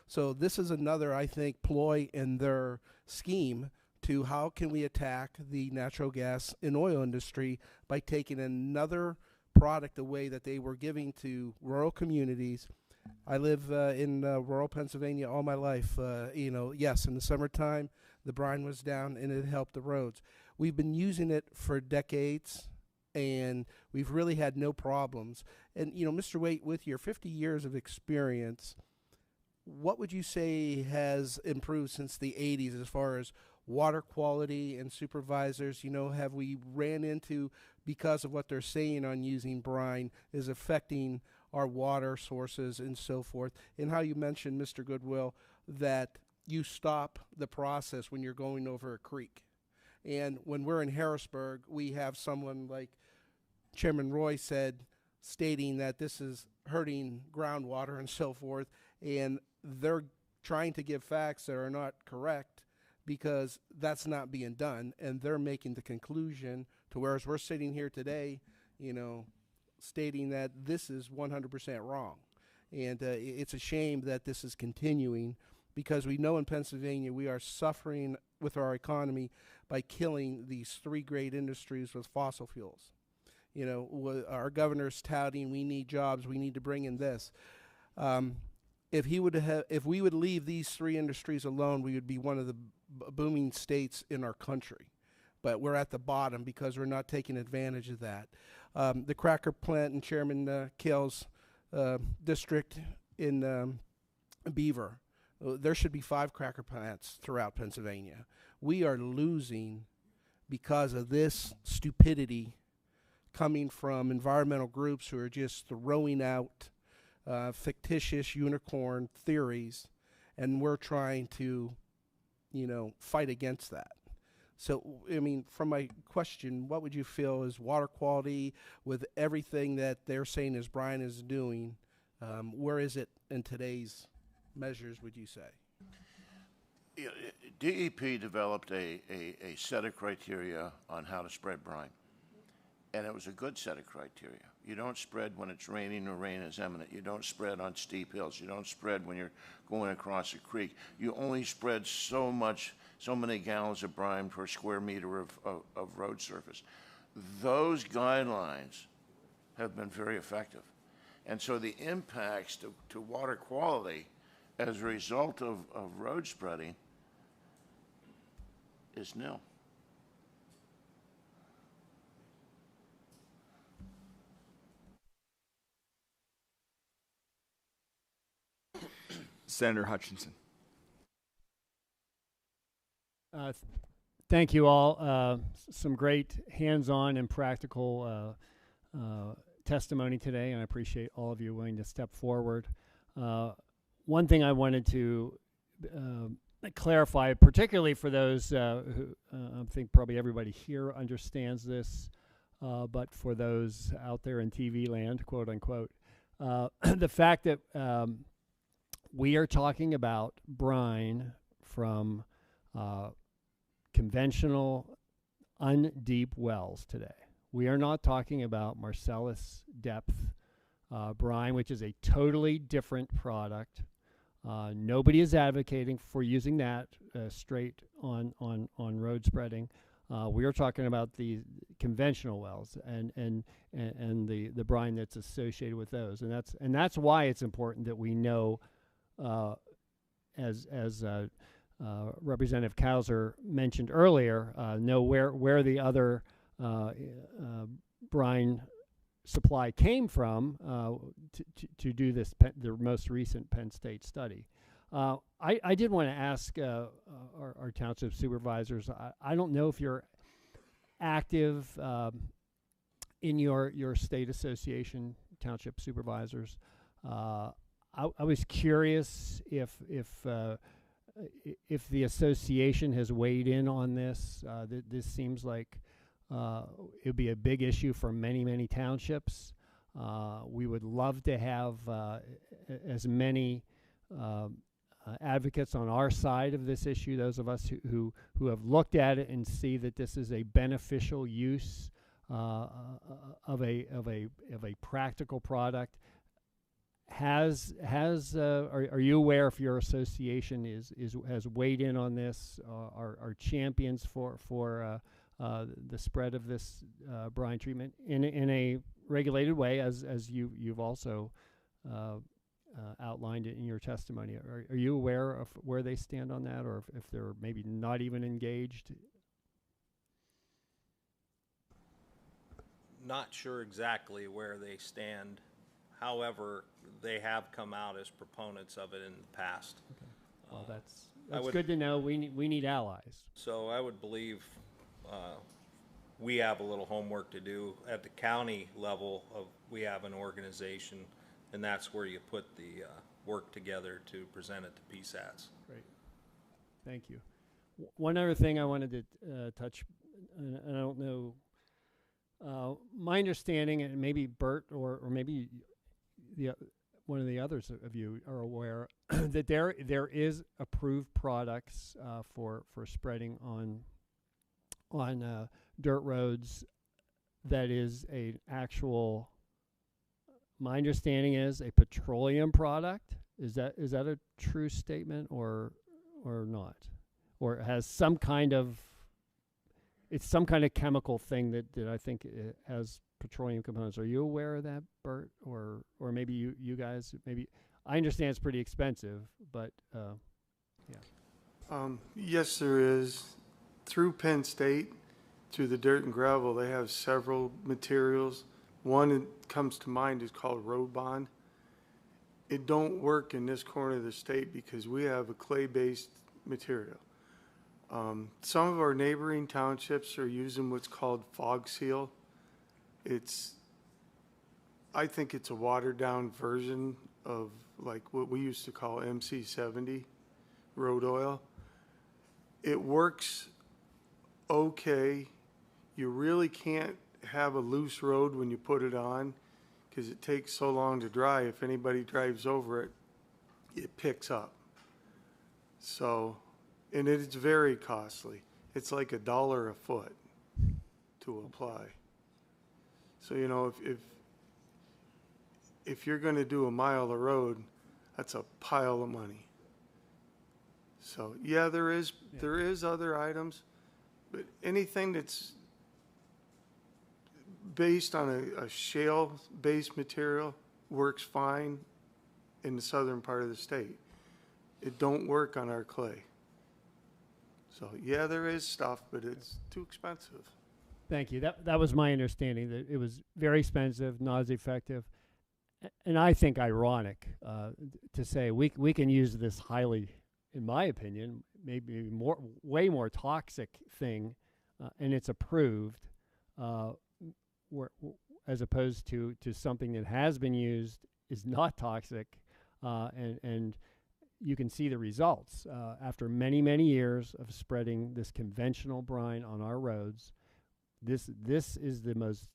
So this is another, I think, ploy in their scheme to how can we attack the natural gas and oil industry by taking another product away that they were giving to rural communities. I live in rural Pennsylvania all my life. Yes, in the summertime, the brine was down and it helped the roads. We've been using it for decades, and we've really had no problems. And, Mr. Waite, with your 50 years of experience, what would you say has improved since the 80s as far as water quality and supervisors? Have we ran into, because of what they're saying on using brine, is affecting our water sources and so forth? And how you mentioned, Mr. Goodwill, that you stop the process when you're going over a creek. And when we're in Harrisburg, we have someone like Chairman Roy said, stating that this is hurting groundwater and so forth, and they're trying to give facts that are not correct because that's not being done, and they're making the conclusion to whereas we're sitting here today, stating that this is 100% wrong. And it's a shame that this is continuing, because we know in Pennsylvania we are suffering with our economy by killing these three great industries with fossil fuels. Our governor's touting, we need jobs, we need to bring in this. If we would leave these three industries alone, we would be one of the booming states in our country. But we're at the bottom because we're not taking advantage of that. The cracker plant in Chairman Kill's district in Beaver, there should be 5 cracker plants throughout Pennsylvania. We are losing because of this stupidity coming from environmental groups who are just throwing out fictitious unicorn theories, and we're trying to, fight against that. So, from my question, what would you feel is water quality with everything that they're saying as Brine is doing? Where is it in today's measures, would you say? Yeah, DEP developed a set of criteria on how to spread brine. And it was a good set of criteria. You don't spread when it's raining or rain is imminent. You don't spread on steep hills. You don't spread when you're going across a creek. You only spread so many gallons of brine per square meter of road surface. Those guidelines have been very effective. And so the impacts to water quality as a result of road spreading is nil. Senator Hutchinson. Thank you all. Some great hands-on and practical testimony today, and I appreciate all of you willing to step forward. One thing I wanted to clarify, particularly for those who I think probably everybody here understands this, but for those out there in TV land, quote unquote, the fact that we are talking about brine from conventional undeep wells today. We are not talking about Marcellus depth brine, which is a totally different product. Nobody is advocating for using that straight on road spreading. We are talking about the conventional wells and the brine that's associated with those, and that's why it's important that we know, as Representative Kauser mentioned earlier, know where the other brine supply came from to do this the most recent Penn State study. I did want to ask our township supervisors. I don't know if you're active in your state association township supervisors. I was curious if the association has weighed in on this. This seems like it would be a big issue for many townships. We would love to have as many advocates on our side of this issue, those of us who have looked at it and see that this is a beneficial use of a practical product. Are you aware if your association has weighed in on this? Are champions for the spread of this brine treatment in a regulated way, as you've also outlined it in your testimony? Are you aware of where they stand on that, or if they're maybe not even engaged? Not sure exactly where they stand. However, they have come out as proponents of it in the past. Okay. Well, that's good to know. We need allies. So I would believe we have a little homework to do at the county level. We have an organization, and that's where you put the work together to present it to PSATs. Great. Thank you. One other thing I wanted to touch, and I don't know, my understanding, and maybe Bert or maybe one of the others of you are aware that there is approved products for spreading on dirt roads. That is a actual. My understanding is a petroleum product. Is that a true statement or not, or has some kind of? It's some kind of chemical thing that I think it has petroleum components. Are you aware of that, Bert, or maybe you guys? Maybe I understand it's pretty expensive, but yeah. Yes, there is. Through Penn State, through the dirt and gravel, they have several materials. One that comes to mind is called Road Bond. It don't work in this corner of the state because we have a clay-based material. Some of our neighboring townships are using what's called fog seal. I think it's a watered down version of like what we used to call MC70 road oil. It works okay. You really can't have a loose road when you put it on because it takes so long to dry. If anybody drives over it, it picks up. So, and it's very costly. It's like $1 a foot to apply. So, you know, if you're going to do a mile of road, that's a pile of money. So, yeah, there is other items, but anything that's based on a shale-based material works fine in the southern part of the state. It don't work on our clay. So, yeah, there is stuff, but it's too expensive. Thank you. That was my understanding, that it was very expensive, not as effective, and I think ironic to say we can use this highly, in my opinion, maybe way more toxic thing, and it's approved, as opposed to something that has been used, is not toxic, and you can see the results after many, many years of spreading this conventional brine on our roads. This is the most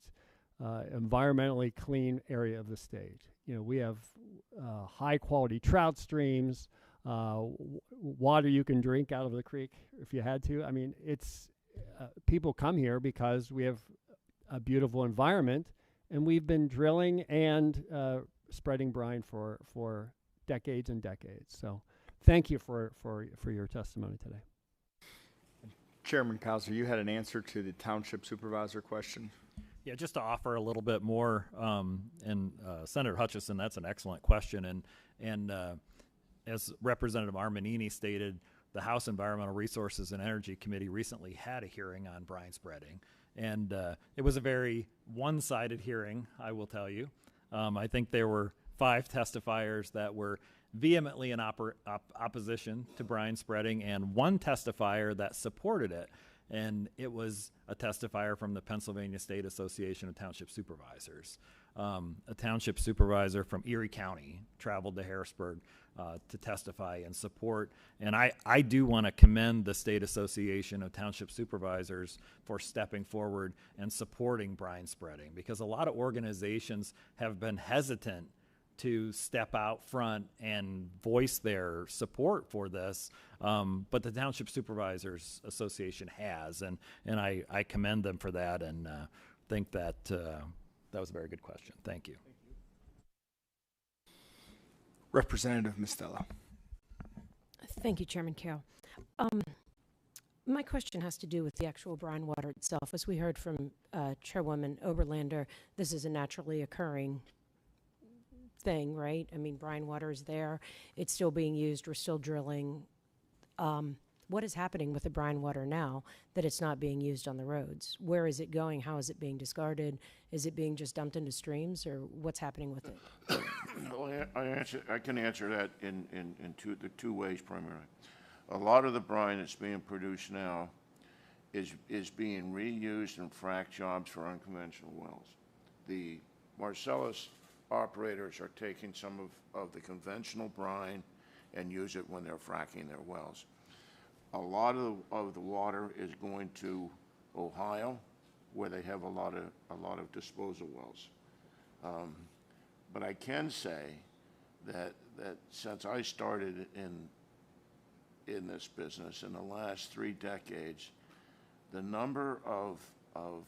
environmentally clean area of the state. You know, we have high quality trout streams, water you can drink out of the creek if you had to. I mean, it's people come here because we have a beautiful environment, and we've been drilling and spreading brine for decades and decades. So thank you for your testimony today. Chairman Cowser, you had an answer to the township supervisor question. Yeah, just to offer a little bit more, and Senator Hutchison, that's an excellent question. And as Representative Armanini stated, the House Environmental Resources and Energy Committee recently had a hearing on brine spreading. And it was a very one-sided hearing, I will tell you. I think there were 5 testifiers that were vehemently in opposition to brine spreading, and 1 testifier that supported it. And it was a testifier from the Pennsylvania State Association of Township Supervisors. A township supervisor from Erie County traveled to Harrisburg to testify and support. And I do want to commend the State Association of Township Supervisors for stepping forward and supporting brine spreading, because a lot of organizations have been hesitant to step out front and voice their support for this, but the Township Supervisors Association has, and I commend them for that, and think that that was a very good question. Thank you. Representative Mistella. Thank you, Chairman Carroll. My question has to do with the actual brine water itself. As we heard from Chairwoman Oberlander, this is a naturally occurring thing, right? I mean, brine water is there. It's still being used. We're still drilling. What is happening with the brine water now that it's not being used on the roads? Where is it going? How is it being discarded? Is it being just dumped into streams, or what's happening with it? Well, I can answer that in two ways primarily. A lot of the brine that's being produced now is being reused in frac jobs for unconventional wells. The Marcellus operators are taking some of the conventional brine and use it when they're fracking their wells. A lot of the water is going to Ohio, where they have a lot of disposal wells. But I can say that since I started in this business in the last 3 decades, the number of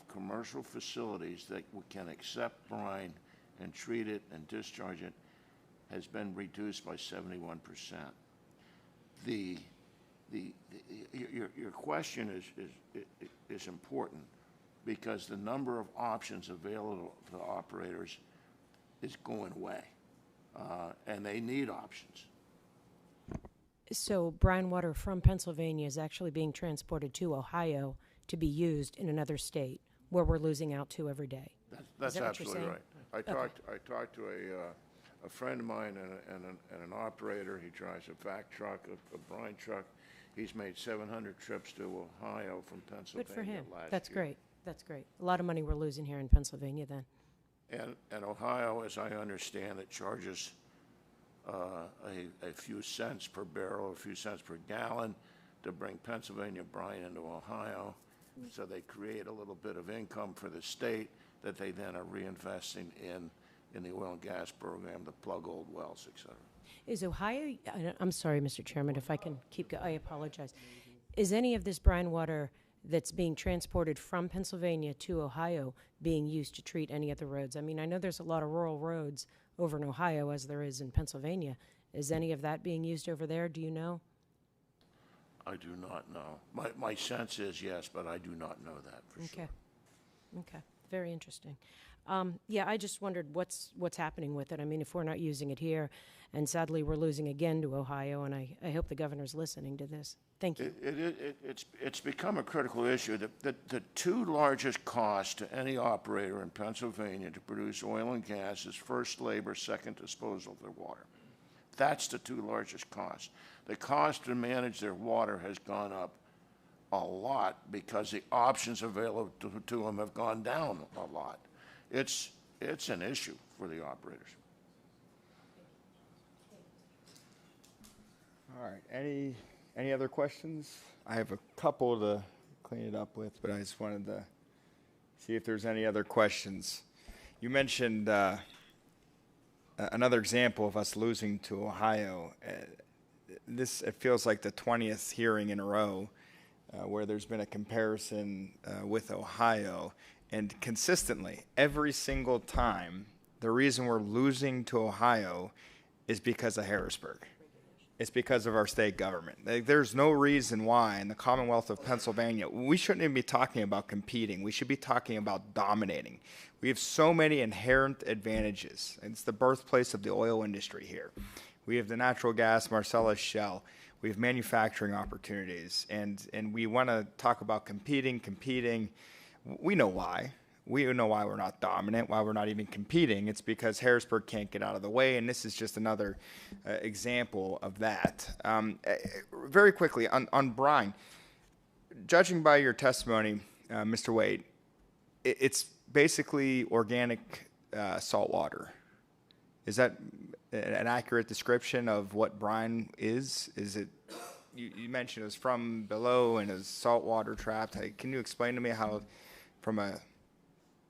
commercial facilities that can accept brine and treat it and discharge it has been reduced by 71%. Your question is important, because the number of options available to operators is going away, and they need options. So brine water from Pennsylvania is actually being transported to Ohio to be used in another state, where we're losing out to every day. That's that what you're absolutely saying? right. I talked to a friend of mine and an operator. He drives a vac truck, a brine truck. He's made 700 trips to Ohio from Pennsylvania. Good for him. last That's year. great. That's great. A lot of money we're losing here in Pennsylvania then. And Ohio, as I understand it, charges a few cents per barrel, a few cents per gallon to bring Pennsylvania brine into Ohio. So they create a little bit of income for the state that they then are reinvesting in the oil and gas program to plug old wells, et cetera. Is Ohio, I'm sorry, Mr. Chairman, if I can keep going, I apologize. Is any of this brine water that's being transported from Pennsylvania to Ohio being used to treat any of the roads? I mean, I know there's a lot of rural roads over in Ohio as there is in Pennsylvania. Is any of that being used over there? Do you know? I do not know. My sense is yes, but I do not know that for sure. Okay, very interesting. Yeah, I just wondered what's happening with it. I mean, if we're not using it here, and sadly we're losing again to Ohio, and I hope the governor's listening to this. Thank you. It's become a critical issue. The two largest costs to any operator in Pennsylvania to produce oil and gas is first labor, second disposal of their water. That's the two largest costs. The cost to manage their water has gone up a lot because the options available to them have gone down a lot. It's an issue for the operators. All right. Any other questions? I have a couple to clean it up with, but I just wanted to see if there's any other questions. You mentioned another example of us losing to Ohio. It feels like the 20th hearing in a row where there's been a comparison with Ohio. And consistently, every single time, the reason we're losing to Ohio is because of Harrisburg. It's because of our state government. There's no reason why in the Commonwealth of Pennsylvania, we shouldn't even be talking about competing. We should be talking about dominating. We have so many inherent advantages. It's the birthplace of the oil industry here. We have the natural gas Marcellus Shale. We have manufacturing opportunities. And we want to talk about competing. We know why. We know why we're not dominant, why we're not even competing. It's because Harrisburg can't get out of the way, and this is just another example of that. Very quickly, on brine, judging by your testimony, Mr. Wade, it's basically organic salt water. Is that an accurate description of what brine is? Is it? You mentioned it was from below and is salt water trapped. Can you explain to me how,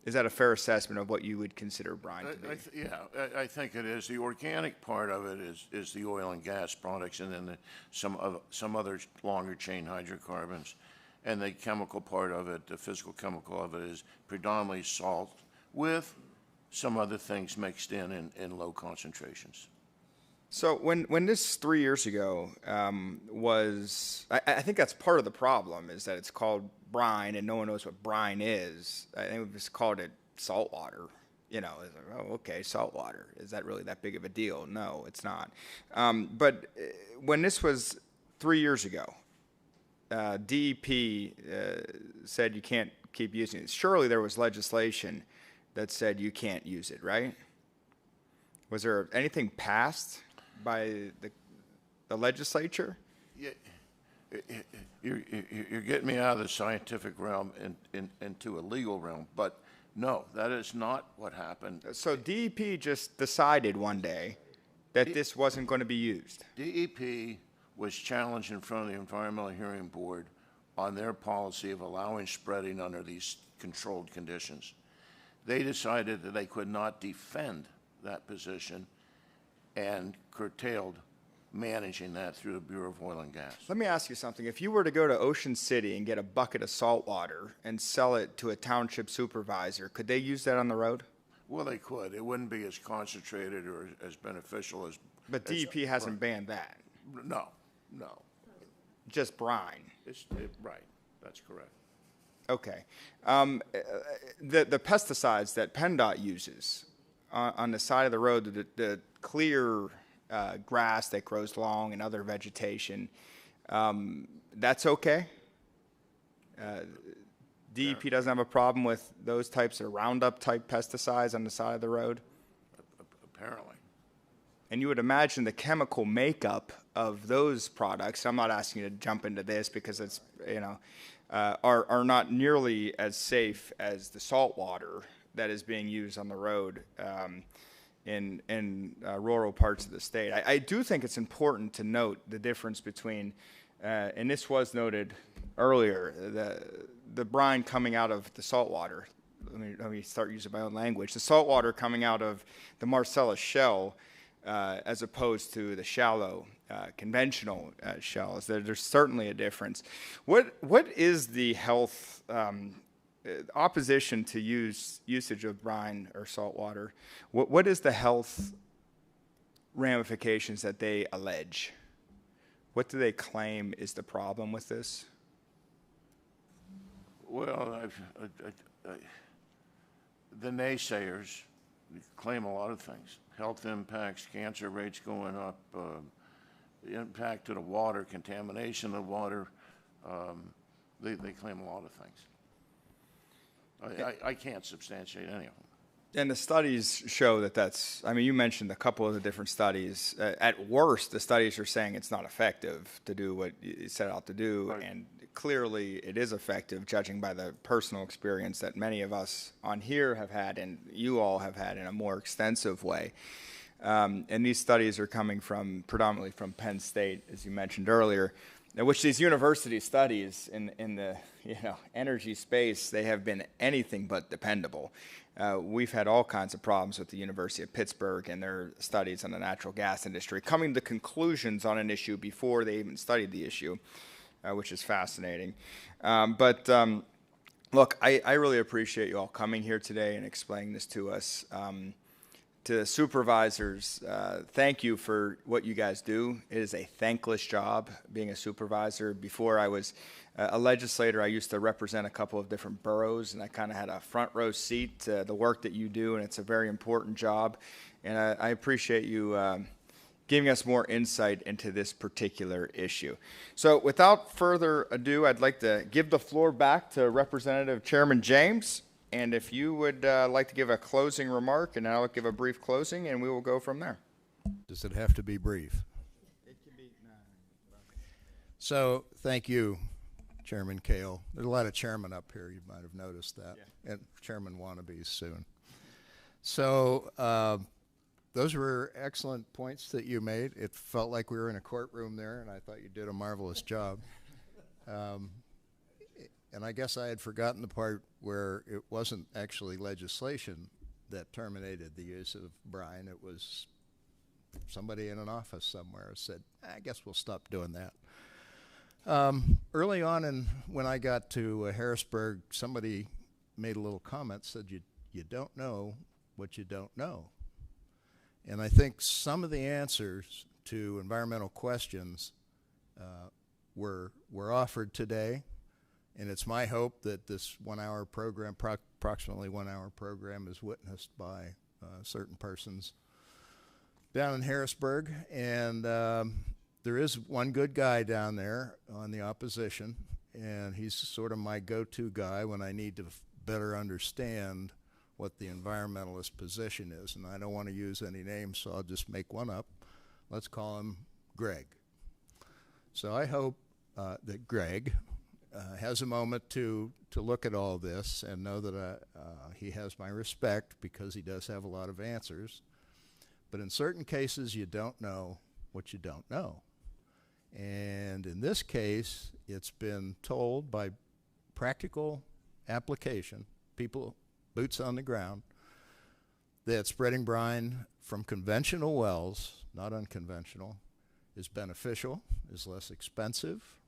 is that a fair assessment of what you would consider brine to be? I think it is. The organic part of it is the oil and gas products, and then some other longer chain hydrocarbons. And the chemical part of it, the physical chemical of it, is predominantly salt with some other things mixed in low concentrations. So when this 3 years ago was, I think that's part of the problem, is that it's called brine and no one knows what brine is. I think we've just called it salt water. You know, it's like, oh, okay, salt water. Is that really that big of a deal? No, it's not. But when this was 3 years ago, DEP said you can't keep using it. Surely there was legislation that said you can't use it, right? Was there anything passed by the legislature? Yeah, you're getting me out of the scientific realm and into a legal realm, but no, that is not what happened. So DEP just decided one day that this wasn't going to be used. DEP was challenged in front of the Environmental Hearing Board on their policy of allowing spreading under these controlled conditions. They decided that they could not defend that position and curtailed managing that through the Bureau of Oil and Gas. Let me ask you something. If you were to go to Ocean City and get a bucket of salt water and sell it to a township supervisor, could they use that on the road? Well, they could. It wouldn't be as concentrated or as beneficial as... But DEP hasn't banned that. No. Just brine. Right. That's correct. Okay. The pesticides that PennDOT uses on the side of the road, the clear grass that grows long and other vegetation, that's okay? DEP doesn't have a problem with those types of Roundup-type pesticides on the side of the road? Apparently. And you would imagine the chemical makeup of those products, I'm not asking you to jump into this because it's, are not nearly as safe as the salt water that is being used on the road in rural parts of the state. I do think it's important to note the difference between, and this was noted earlier, the brine coming out of the salt water. Let me start using my own language. The salt water coming out of the Marcellus Shale as opposed to the shallow conventional shells. There's certainly a difference. What is the health opposition to usage of brine or salt water? What is the health ramifications that they allege? What do they claim is the problem with this? Well, the naysayers claim a lot of things. Health impacts, cancer rates going up, impact to the water, contamination of water. They claim a lot of things. I can't substantiate any of them. And the studies show that that's, I mean, you mentioned a couple of the different studies. At worst, the studies are saying it's not effective to do what you set out to do. Right. And clearly it is effective, judging by the personal experience that many of us on here have had and you all have had in a more extensive way. And these studies are coming from predominantly from Penn State, as you mentioned earlier, which these university studies in the energy space, they have been anything but dependable. We've had all kinds of problems with the University of Pittsburgh and their studies on the natural gas industry, coming to conclusions on an issue before they even studied the issue, which is fascinating. Look, I really appreciate you all coming here today and explaining this to us. To the supervisors, thank you for what you guys do. It is a thankless job being a supervisor. Before I was a legislator, I used to represent a couple of different boroughs, and I kind of had a front row seat to the work that you do, and it's a very important job. And I appreciate you giving us more insight into this particular issue. So without further ado, I'd like to give the floor back to Representative Chairman James. And if you would like to give a closing remark, and I'll give a brief closing, and we will go from there. Does it have to be brief? It can be. So thank you, Chairman Kale. There's a lot of chairmen up here. You might have noticed that. Yeah. And chairman wannabes soon. So those were excellent points that you made. It felt like we were in a courtroom there, and I thought you did a marvelous job. And I guess I had forgotten the part where it wasn't actually legislation that terminated the use of brine. It was somebody in an office somewhere said, I guess we'll stop doing that. Early on when I got to Harrisburg, somebody made a little comment, said, you don't know what you don't know. And I think some of the answers to environmental questions were offered today. And it's my hope that this 1 hour program, approximately 1 hour program, is witnessed by certain persons down in Harrisburg. And there is one good guy down there on the opposition, and he's sort of my go-to guy when I need to better understand what the environmentalist position is. And I don't want to use any names, so I'll just make one up. Let's call him Greg. So I hope that Greg has a moment to look at all this and know that he has my respect, because he does have a lot of answers. But in certain cases, you don't know what you don't know. And in this case, it's been told by practical application, people, boots on the ground, that spreading brine from conventional wells, not unconventional, is beneficial, is less expensive,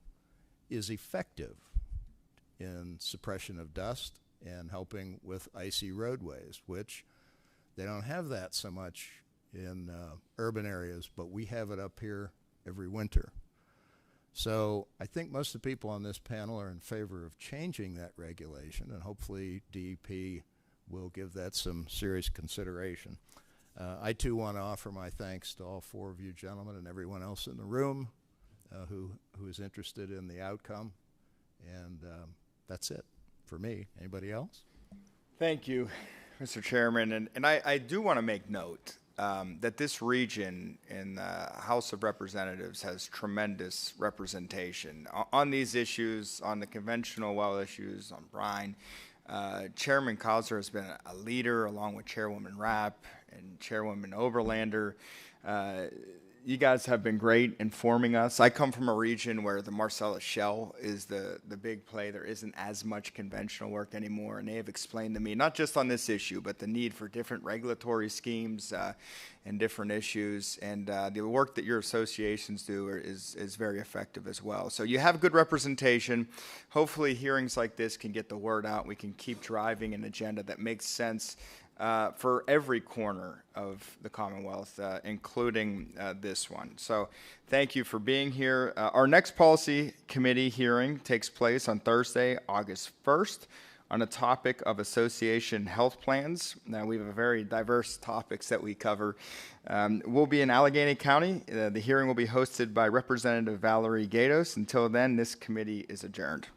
is effective in suppression of dust and helping with icy roadways, which they don't have that so much in urban areas, but we have it up here every winter. So I think most of the people on this panel are in favor of changing that regulation, and hopefully DEP will give that some serious consideration. I too want to offer my thanks to all four of you gentlemen and everyone else in the room who is interested in the outcome. And that's it for me. Anybody else? Thank you, Mr. Chairman. And I do want to make note that this region in the House of Representatives has tremendous representation on these issues, on the conventional well issues, on brine. Chairman Causer has been a leader, along with Chairwoman Rapp and Chairwoman Oberlander. you guys have been great informing us. I come from a region where the Marcellus Shale is the big play. There isn't as much conventional work anymore, and they have explained to me, not just on this issue, but the need for different regulatory schemes and different issues. And the work that your associations do is very effective as well. So you have good representation. Hopefully hearings like this can get the word out. We can keep driving an agenda that makes sense for every corner of the Commonwealth, including this one. So thank you for being here. Our next policy committee hearing takes place on Thursday, August 1st, on a topic of association health plans. Now, we have a very diverse topics that we cover. We'll be in Allegheny County. The hearing will be hosted by Representative Valerie Gatos. Until then, this committee is adjourned.